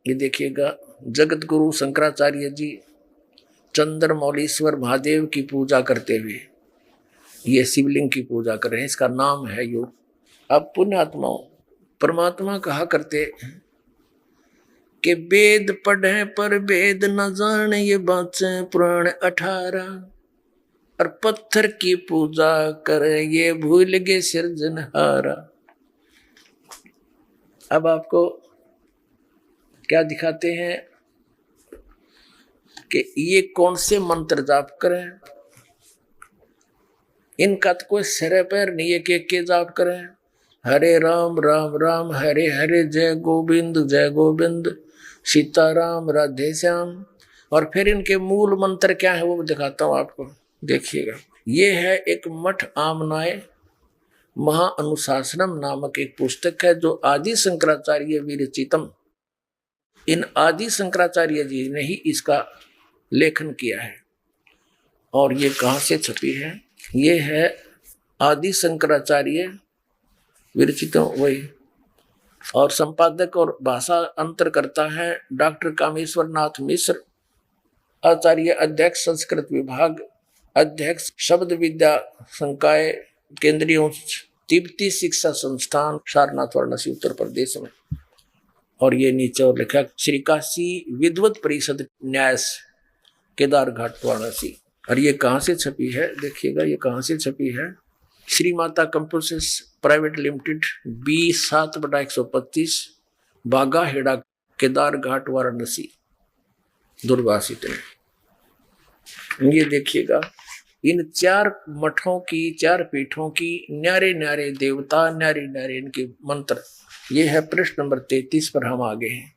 ये देखिएगा, जगत गुरु शंकराचार्य जी चंद्रमौलीश्वर महादेव की पूजा करते हुए ये शिवलिंग की पूजा कर रहे हैं, इसका नाम है योग। अब पुण्यात्माओं, परमात्मा कहा करते कि वेद पढ़े पर वेद न जाने, ये बातें पुराण 18, और पत्थर की पूजा करे ये भूल गए सिरजनहारा। अब आपको क्या दिखाते हैं कि ये कौन से मंत्र जाप करें, इनका तो कोई सिर पैर नहीं है कि के जाप करें। हरे राम राम राम हरे हरे, जय गोविंद सीताराम राधे श्याम। और फिर इनके मूल मंत्र क्या है वो दिखाता हूं आपको, देखिएगा। ये है एक मठ आमनाय महाअनुशासनम नामक एक पुस्तक है जो आदि शंकराचार्य विरचितम, इन आदि शंकराचार्य जी ने ही इसका लेखन किया है। और ये कहाँ से छपी है, ये है आदि शंकराचार्य विरचितम वही, और संपादक और भाषा अंतर करता है डॉक्टर कामेश्वर नाथ मिश्र, आचार्य अध्यक्ष संस्कृत विभाग, अध्यक्ष शब्द विद्या संकाय, केंद्रीय उच्च तिब्बती शिक्षा संस्थान, सारनाथ वाराणसी उत्तर प्रदेश में। और ये नीचे और लिखा श्री काशी विद्वत परिषद न्यास केदार घाट वाराणसी। और ये कहाँ से छपी है देखिएगा, ये कहाँ से छपी है, Shri Mata कंपोसिस private limited B7/125 बागा हेड़ा केदार घाट वाराणसी दूरभाषित में। ये देखिएगा, इन 4 मठों की 4 पीठों की न्यारे न्यारे देवता, न्यारे न्यारे इनके मंत्र। ये है पृष्ठ नंबर 33 पर हम आगे हैं।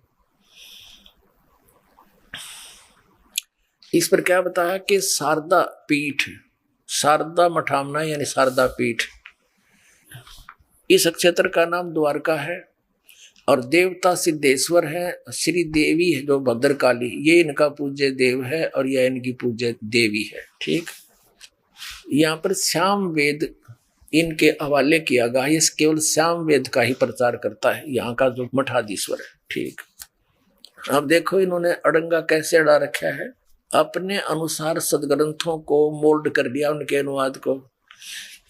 इस पर क्या बताया कि शारदा पीठ, शारदा मठामना यानी शारदा पीठ, इस क्षेत्र का नाम द्वारका है। और देवता सिद्धेश्वर है, श्री देवी है जो भद्रकाली, ये इनका पूज्य देव है और यह इनकी पूज्य देवी है। ठीक, यहाँ पर श्याम वेद इनके हवाले किया गया, ये केवल श्याम वेद का ही प्रचार करता है यहाँ का जो मठाधीश्वर है। ठीक, अब देखो इन्होंने अड़ंगा कैसे अड़ा रखा है, अपने अनुसार सदग्रंथों को मोल्ड कर दिया, उनके अनुवाद को।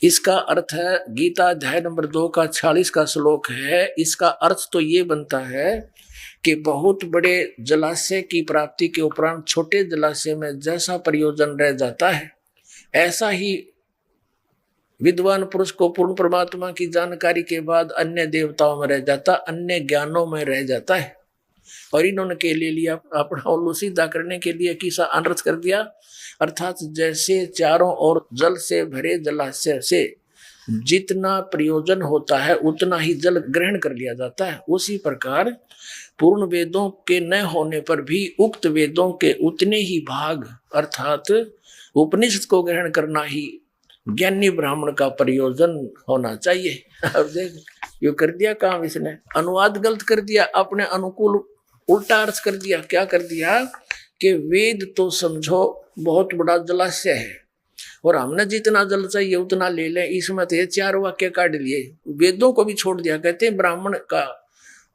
इसका अर्थ है, गीता अध्याय नंबर 2 का 46 का श्लोक है, इसका अर्थ तो ये बनता है कि बहुत बड़े जलाशय की प्राप्ति के उपरांत छोटे जलाशय में जैसा प्रयोजन रह जाता है, ऐसा ही विद्वान पुरुष को पूर्ण परमात्मा की जानकारी के बाद अन्य देवताओं में रह जाता, अन्य ज्ञानों में रह जाता है। और इन्होंने के लिए लिया अपना उल्लूसीदा करने के लिए किसा अनर्थ कर दिया, अर्थात जैसे चारों ओर जल से भरे जलाशय से जितना प्रयोजन होता है उतना ही जल ग्रहण कर लिया जाता है, उसी प्रकार पूर्ण वेदों के न होने पर भी उक्त वेदों के उतने ही भाग अर्थात उपनिषद को ग्रहण करना ही ज्ञानी ब्राह्मण का प्रयोजन होना चाहिए। अब देख यो कर दिया काम इसने, अनुवाद गलत कर दिया, अपने अनुकूल उल्टा अर्थ कर दिया। क्या कर दिया कि वेद तो समझो बहुत बड़ा जलाशय है और हमने जितना जल चाहिए उतना ले लें, इसमें तो ये 4 वाक्य काट लिए, वेदों को भी छोड़ दिया। कहते हैं ब्राह्मण का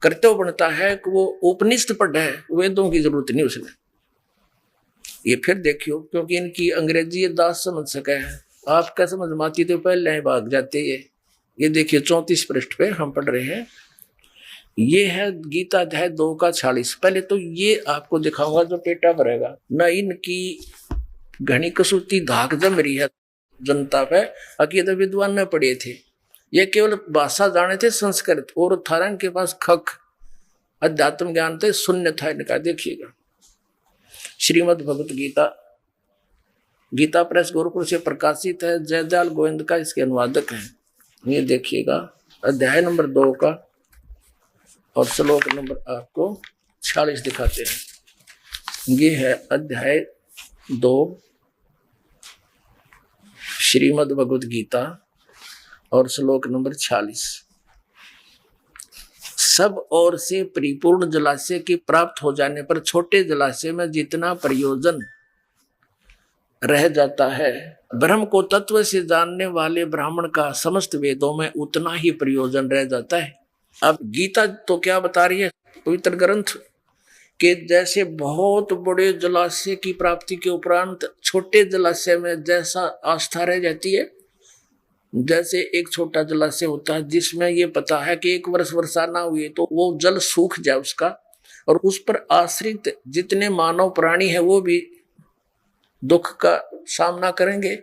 कर्तव्य बनता है कि वो उपनिषद पढ़े, वेदों की जरूरत नहीं उसने। ये फिर देखियो, क्योंकि इनकी अंग्रेजी दास समझ सके हैं, आपका समझ में आती तो पहले भाग जाते। ये देखिए 34 पृष्ठ पे हम पढ़ रहे हैं, ये है गीता अध्याय 2 का 46। पहले तो ये आपको दिखाऊंगा जो पेटा भरेगा न, इनकी घनी कसूती धाक जम रही है जनता पे। अकीदत विद्वान न पढ़े थे, ये केवल भाषा जाने थे संस्कृत, और थारा इनके पास खक अध्यात्म ज्ञान थे, शून्य था इनका। देखिएगा श्रीमद् भगवत गीता, गीता प्रेस गोरखपुर से प्रकाशित है, जयदयाल गोविंद का इसके अनुवादक है। ये देखिएगा अध्याय नंबर 2 का और श्लोक नंबर आपको 46 दिखाते हैं। ये है अध्याय 2 श्रीमद् भगवत गीता और श्लोक नंबर 46। सब ओर से परिपूर्ण जलाशय की प्राप्त हो जाने पर छोटे जलाशय में जितना प्रयोजन रह जाता है, ब्रह्म को तत्व से जानने वाले ब्राह्मण का समस्त वेदों में उतना ही प्रयोजन रह जाता है। अब गीता तो क्या बता रही है, पवित्र ग्रंथ के जैसे बहुत बड़े जलाशय की प्राप्ति के उपरांत छोटे जलाशय में जैसा आस्था रह जाती है, जैसे एक छोटा जलाशय होता है जिसमें ये पता है कि 1 वर्ष वर्षा ना हुई तो वो जल सूख जाए उसका, और उस पर आश्रित जितने मानव प्राणी है वो भी दुख का सामना करेंगे,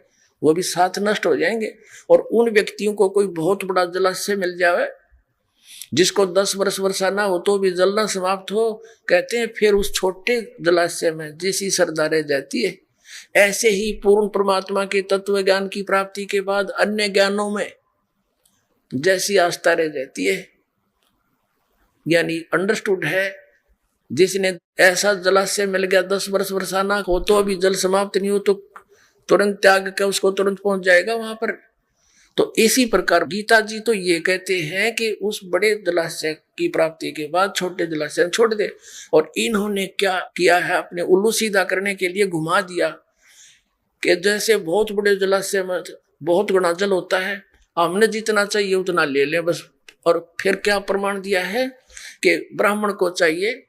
वो भी साथ नष्ट हो जाएंगे। और उन व्यक्तियों को कोई बहुत बड़ा जलाशय मिल जाए जिसको 10 वर्ष वर्षा ना हो तो भी जलना समाप्त हो, कहते हैं फिर उस छोटे जलाशय में जैसी श्रद्धा रह जाती है। ऐसे ही पूर्ण परमात्मा के तत्व ज्ञान की प्राप्ति के बाद अन्य ज्ञानों में जैसी आस्था रह जाती है, यानी अंडरस्टूड है, जिसने ऐसा जलाशय मिल गया 10 वर्ष वर्षा ना हो तो अभी जल समाप्त नहीं हो तो तुरंत त्याग कर उसको तुरंत पहुंच जाएगा वहां पर। तो इसी प्रकार गीता जी तो ये कहते हैं कि उस बड़े जलाशय की प्राप्ति के बाद छोटे जलाशय छोड़ दे। और इन्होंने क्या किया है, अपने उल्लू सीधा करने के लिए घुमा दिया कि जैसे बहुत बड़े जलाशय में बहुत गुना जल होता है, हमने जितना चाहिए उतना ले लें बस। और फिर क्या प्रमाण दिया है कि ब्राह्मण को चाहिए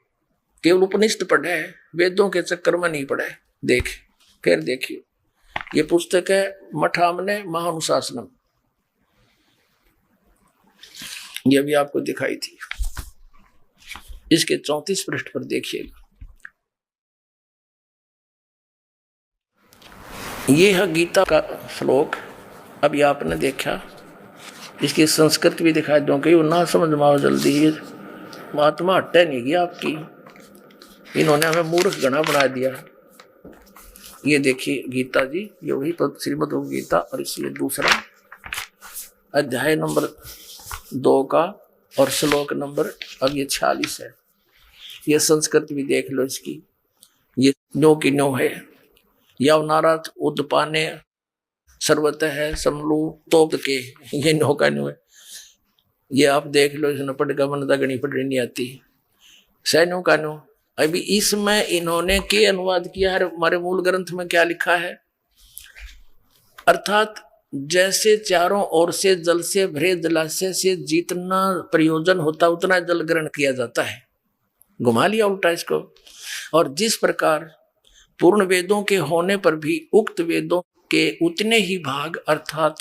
केवल उपनिषद पढ़े, वेदों के चक्कर में नहीं पढ़े। देख फिर देखिए, ये पुस्तक है मठामने महानुशासनम, ये भी आपको दिखाई थी, इसके 34 पृष्ठ पर देखिएगा। ये है गीता का श्लोक। अभी आपने देखा, इसकी संस्कृत भी दिखाई दूं कि वो ना समझ में आओ जल्दी, ये महात्मा हटे नहीं गया आपकी, इन्होंने हमें मूर्ख गणा बना दिया। ये देखिए गीता जी, ये वही श्रीमद् भगवद गीता, और इसलिए दूसरा अध्याय नंबर 2 का और श्लोक नंबर अब ये 46 है। ये संस्कृत भी देख लो इसकी, ये नो की नो है। यवनारथ उद्पाने सर्वत है समलू तोप के, ये नो का नो है। ये आप देख लो, इसने पढ़ मन दगनी पढ़नी नहीं आती, सैनो का नो। अभी इसमें इन्होंने के अनुवाद किया है, हमारे मूल ग्रंथ में क्या लिखा है, अर्थात जैसे चारों ओर से जल से भरे जलाशय से जितना प्रयोजन होता उतना जल ग्रहण किया जाता है, घुमा लिया उल्टा इसको। और जिस प्रकार पूर्ण वेदों के होने पर भी उक्त वेदों के उतने ही भाग अर्थात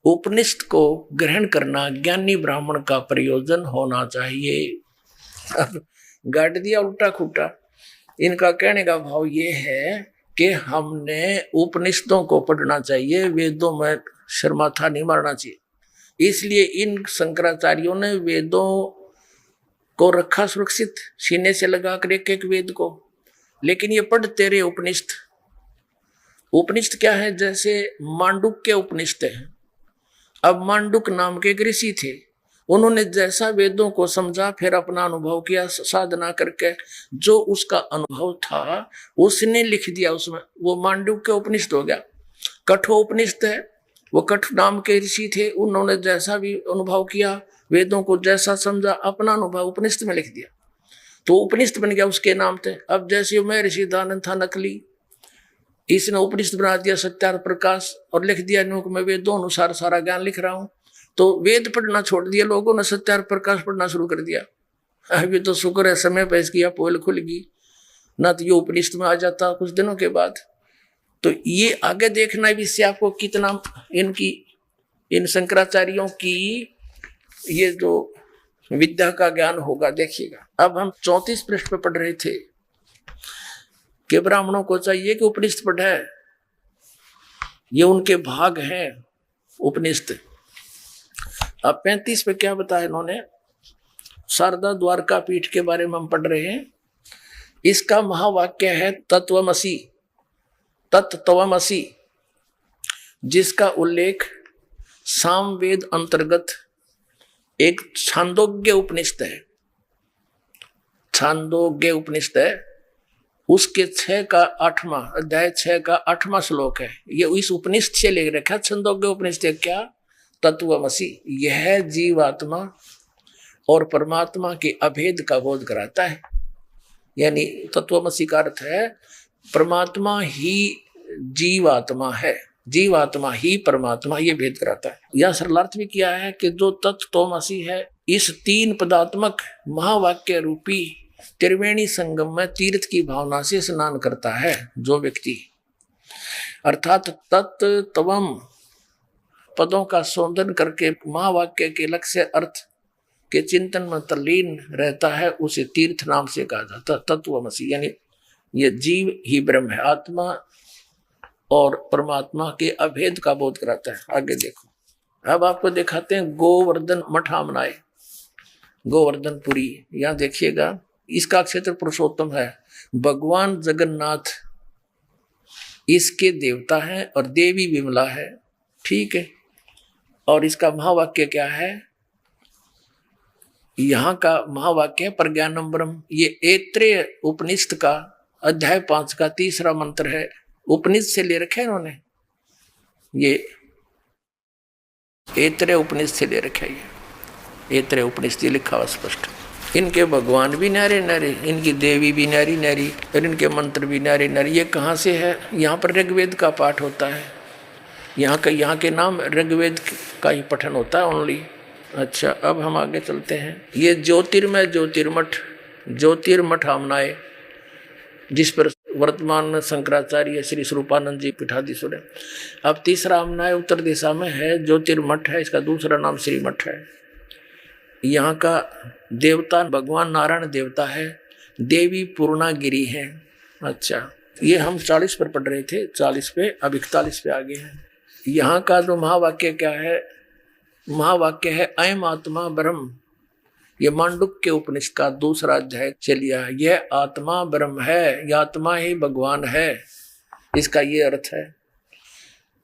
उपनिषद को ग्रहण करना ज्ञानी ब्राह्मण का प्रयोजन होना चाहिए। गाड़ दिया उल्टा खुटा। इनका कहने का भाव ये है कि हमने उपनिषदों को पढ़ना चाहिए, वेदों में शर्माथा नहीं मारना चाहिए। इसलिए इन शंकराचार्यों ने वेदों को रखा सुरक्षित, सीने से लगाकर एक एक वेद को। लेकिन ये पढ़ते रहे उपनिषद। उपनिषद क्या है, जैसे मांडुक के उपनिषद है। अब मांडुक नाम के एक ऋषि थे, उन्होंने जैसा वेदों को समझा, फिर अपना अनुभव किया साधना करके, जो उसका अनुभव था उसने लिख दिया उसमें, वो मांडुक के उपनिषद हो गया। कठो उपनिषद है, वो कठ नाम के ऋषि थे, उन्होंने जैसा भी अनुभव किया, वेदों को जैसा समझा, अपना अनुभव उपनिषद में लिख दिया, तो उपनिषद बन गया उसके नाम थे। अब जैसे मैं ऋषि दानंद था नकली, इसने उपनिषद बना दिया सत्यार्थ प्रकाश और लिख दिया मैं वेदों अनुसार सारा ज्ञान लिख रहा हूं। तो वेद पढ़ना छोड़ दिया लोगों ने, सत्यार्थ प्रकाश पढ़ना शुरू कर दिया। अभी तो शुक्र है समय पर इसकी पोल खुल गई, ना तो ये उपनिषद में आ जाता कुछ दिनों के बाद। तो ये आगे देखना भी इससे आपको कितना इनकी इन शंकराचार्यों की ये जो विद्या का ज्ञान होगा, देखिएगा। अब हम 34 पृष्ठ पे पढ़ रहे थे कि ब्राह्मणों को चाहिए कि उपनिषद पढ़े, ये उनके भाग हैं उपनिषद। अब 35 पे क्या बताया इन्होंने, शारदा द्वारका पीठ के बारे में हम पढ़ रहे हैं। इसका महावाक्य है तत्वमसि, तत्त्वमसि, जिसका उल्लेख सामवेद अंतर्गत एक छांदोग्य उपनिषद है, छांदोग्य उपनिषद है, उसके 6 का 8वां अध्याय 6 का 8वां श्लोक है। ये इस उपनिषद से ले रखा। छंदोग्य उपनिषद क्या, तत्वमसि, यह जीवात्मा और परमात्मा के अभेद का बोध कराता है। यानी तत्वमसी का अर्थ है परमात्मा ही जीवात्मा है, जीवात्मा ही परमात्मा, ये भेद कराता है। यह सरलार्थ भी किया है कि जो तत्वमसी है, इस तीन पदात्मक महावाक्य रूपी त्रिवेणी संगम में तीर्थ की भावना से स्नान करता है जो व्यक्ति, अर्थात तत्त्वम पदों का शोधन करके महावाक्य के लक्ष्य अर्थ के चिंतन में तल्लीन रहता है, उसे तीर्थ नाम से कहा जाता है तत्वमसी। यानी ये जीव ही ब्रह्म है, आत्मा और परमात्मा के अभेद का बोध कराता है। आगे देखो, अब आपको दिखाते हैं गोवर्धन मठामनाए, गोवर्धनपुरी। यहाँ देखिएगा, इसका क्षेत्र पुरुषोत्तम है, भगवान जगन्नाथ इसके देवता हैं और देवी विमला है, ठीक है। और इसका महावाक्य क्या है? यहाँ का महावाक्य है प्रज्ञानम ब्रह्म। ये ऐत्रेय उपनिषद का अध्याय 5 का 3रा मंत्र है। उपनिषद से ले रखे इन्होंने, ये ऐत्रेय उपनिषद से ले रखे, ये ऐत्रेय उपनिषद लिखा हुआ स्पष्ट। इनके भगवान भी न्यारे न्यारे, इनकी देवी भी न्यारी न्यारी, और इनके मंत्र भी न्यारे न्यारे। ये कहाँ से है? यहाँ पर ऋग्वेद का पाठ होता है, यहाँ के नाम ऋग्वेद का ही पठन होता है ओनली। अच्छा, अब हम आगे चलते हैं। ये ज्योतिर्मय ज्योतिर्मठ, ज्योतिर्मठ आमनाए, जिस पर वर्तमान में शंकराचार्य श्री स्वरूपानंद जी पीठाधीश्वर है। अब 3रा आमनाए उत्तर दिशा में है, ज्योतिर्मठ है, इसका दूसरा नाम श्रीमठ है। यहाँ का देवता भगवान नारायण देवता है, देवी पूर्णागिरी है। अच्छा, ये हम 40 पर पढ़ रहे थे, 40 पे, अब 41 पे आगे हैं। यहाँ का जो महावाक्य क्या है? महावाक्य है अयम आत्मा ब्रह्म। ये मांडुक्य के उपनिषद का 2रा अध्याय चलिया है। यह आत्मा ब्रह्म है, यह आत्मा ही भगवान है, इसका ये अर्थ है।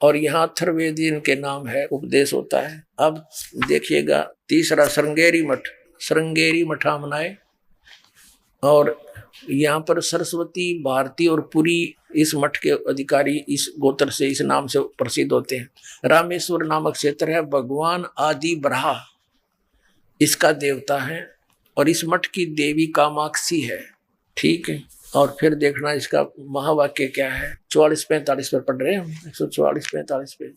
और यहाँ अथर्ववेद इनके नाम है, उपदेश होता है। अब देखिएगा 3रा श्रृंगेरी मठ, श्रृंगेरी मठामनाए। और यहाँ पर सरस्वती, भारती और पुरी इस मठ के अधिकारी इस गोत्र से, इस नाम से प्रसिद्ध होते हैं। रामेश्वर नामक क्षेत्र है, भगवान आदि ब्रहा इसका देवता है, और इस मठ की देवी कामाक्षी है, ठीक है। और फिर देखना इसका महावाक्य क्या है। 44-45 पर पढ़ रहे हैं हम, 144-45 पे।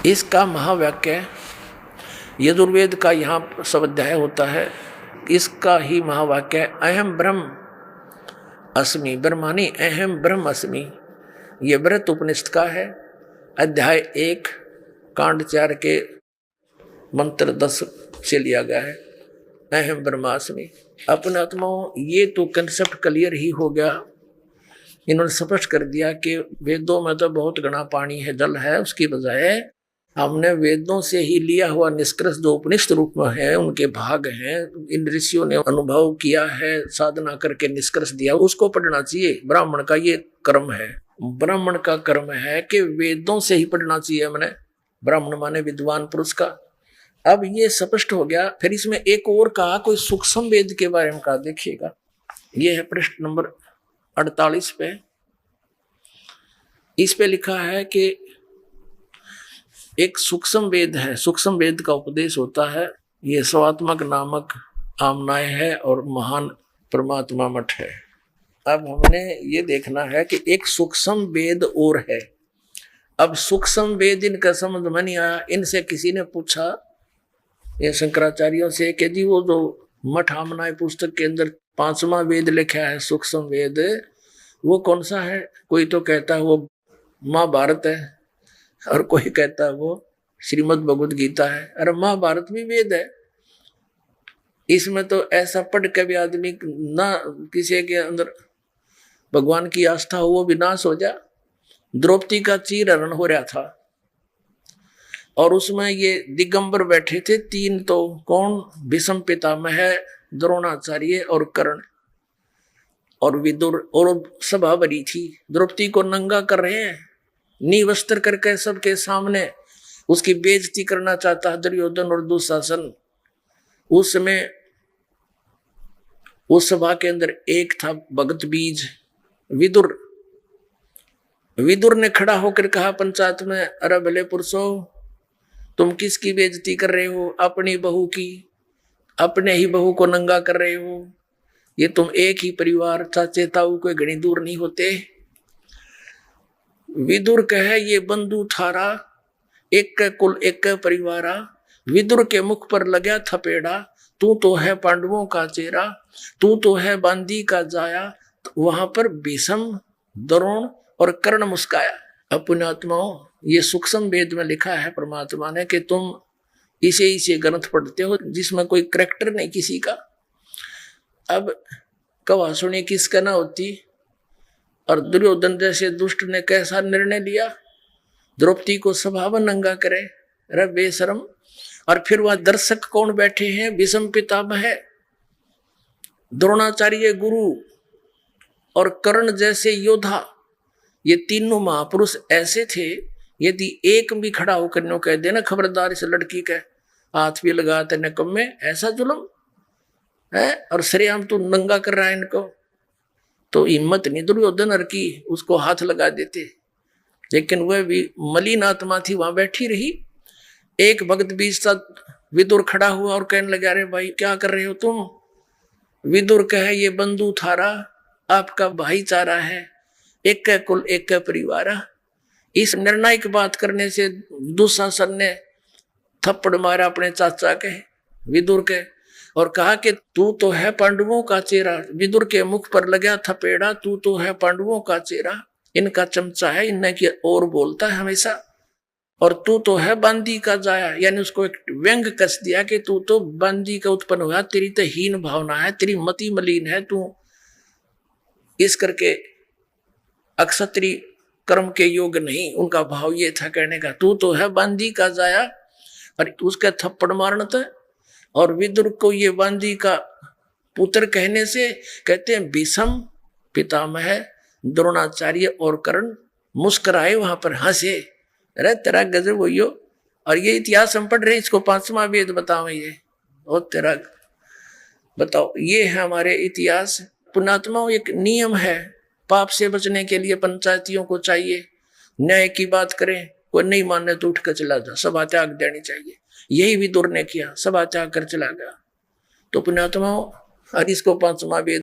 इसका महावाक्य यजुर्वेद का यहाँ स्वाध्याय होता है, इसका ही महावाक्य है अहम ब्रह्म अस्मि, ब्रह्मानी अहम ब्रह्म अस्मि। ये व्रत उपनिषद का है, अध्याय 1 कांड 4 के मंत्र 10 से लिया गया है, अहम ब्रह्मास्मि। अपने आत्माओं, ये तो कंसेप्ट क्लियर ही हो गया। इन्होंने स्पष्ट कर दिया कि वेदों में तो बहुत घना पानी है, जल है, उसकी बजाय हमने वेदों से ही लिया हुआ निष्कर्ष जो उपनिषद रूप में है, उनके भाग हैं, इन ऋषियों ने अनुभव किया है, साधना करके निष्कर्ष दिया, उसको पढ़ना चाहिए। ब्राह्मण का ये कर्म है, ब्राह्मण का कर्म है कि वेदों से ही पढ़ना चाहिए हमने, ब्राह्मण माने विद्वान पुरुष का। अब ये स्पष्ट हो गया। फिर इसमें एक और कहा, कोई सूक्ष्म वेद के बारे में कहा, देखिएगा, ये है पृष्ठ नंबर 48 पे। इस पे लिखा है कि एक सूक्ष्म वेद है, सूक्ष्म वेद का उपदेश होता है। ये स्वात्मक नामक आमनाय है और महान परमात्मा मठ है। अब हमने ये देखना है कि एक सूक्ष्म वेद और है। अब सूक्ष्म वेद इनका समझ में नहीं आया। इनसे किसी ने पूछा, ये शंकराचार्यों से, कि जी वो जो मठ आमनाय पुस्तक के अंदर 5वां वेद लिखा है सूक्ष्म वेद, वो कौन सा है? कोई तो कहता है वो महाभारत है, और कोई कहता है वो श्रीमद् भगवद गीता है। अरे महाभारत भी वेद है, इसमें तो ऐसा पढ़ के भी आदमी ना किसी के अंदर भगवान की आस्था हो, वो विनाश हो जा। द्रौपदी का चीरहरण हो रहा था और उसमें ये दिगंबर बैठे थे 3, तो कौन? भीष्म पितामह, द्रोणाचार्य और कर्ण और विदुर, और सभा भरी थी। द्रौपदी को नंगा कर रहे हैं, निवस्त्र करके सबके सामने उसकी बेइज्जती करना चाहता है दुर्योधन और दुशासन। उस समय उस सभा के अंदर एक था भगत बीज विदुर। विदुर ने खड़ा होकर कहा पंचायत में, अरे भले पुरुषों, तुम किसकी बेइज्जती कर रहे हो? अपनी बहू की। अपने ही बहू को नंगा कर रहे हो। ये तुम एक ही परिवार, चाचे ताऊ कोई घनी दूर नहीं होते। विदुर कहे ये बंधु थारा, एक कुल एक परिवारा। विदुर के मुख पर लगा थपेड़ा, तू तो है पांडवों का चेहरा, तू तो है बांदी का जाया। तो वहां पर भीष्म, द्रोण और कर्ण मुस्काया। अपने आत्माओं, ये सूक्ष्म वेद में लिखा है परमात्मा ने कि तुम इसे ग्रंथ पढ़ते हो जिसमें कोई करैक्टर नहीं किसी का। अब कवा सुनी किसका ना होती। और दुर्योधन जैसे दुष्ट ने कैसा निर्णय लिया, द्रौपदी को सभा में नंगा करे, रे बेशरम। और फिर वहां दर्शक कौन बैठे हैं? भीष्म पितामह है, द्रोणाचार्य गुरु और कर्ण जैसे योद्धा। ये तीनों महापुरुष ऐसे थे, यदि एक भी खड़ा होकर नो कह देना खबरदार इस लड़की का हाथ भी लगा तेने कम में, ऐसा जुल्म है और सरेआम तू नंगा कर रहा है इनको, तो हिम्मत नहीं दुर्योधन की, उसको हाथ लगा देते। लेकिन वह भी मलिन आत्मा थी, वहां बैठी रही। एक भक्त बीच साथ विदुर खड़ा हुआ और कहने लगा, अरे भाई क्या कर रहे हो तुम? विदुर कहे ये बंधु थारा, आपका भाईचारा है, एक कुल एक परिवार। इस निर्णायक बात करने से दुशासन ने थप्पड़ मारा अपने चाचा के, विदुर के, और कहा कि तू तो है पांडवों का चेहरा। विदुर के मुख पर लगा थपेड़ा, तू तो है पांडवों का चेहरा। इनका चमचा है, इन्हें की और बोलता है हमेशा। और तू तो है बांदी का जाया, यानी उसको एक व्यंग कस दिया कि तू तो बांदी का उत्पन्न हुआ, तेरी तो हीन भावना है, तेरी मति मलिन है तू। इस करके अक्षत्री कर्म के योग नहीं, उनका भाव ये था कहने का, तू तो है बांदी का जाया। और उसका थप्पड़ मारना था। और विदुर को ये बांदी का पुत्र कहने से कहते हैं भीष्म पितामह, द्रोणाचार्य और कर्ण मुस्कुराए, वहां पर हंसे, अरे तेरा गजब हो। और ये इतिहास हम पढ़ रहे, इसको 5वां वेद बताओ ये, और तेरा बताओ, ये है हमारे इतिहास। पुण्यात्माओं, एक नियम है, पाप से बचने के लिए पंचायतियों को चाहिए न्याय की बात करें, कोई नहीं माने तो उठ कर चला जा, सभा त्याग देनी चाहिए। यही विदुर ने किया, सभा त्याग कर चला गया। तो पुण्यात्माओं, और इसको 5वां वेद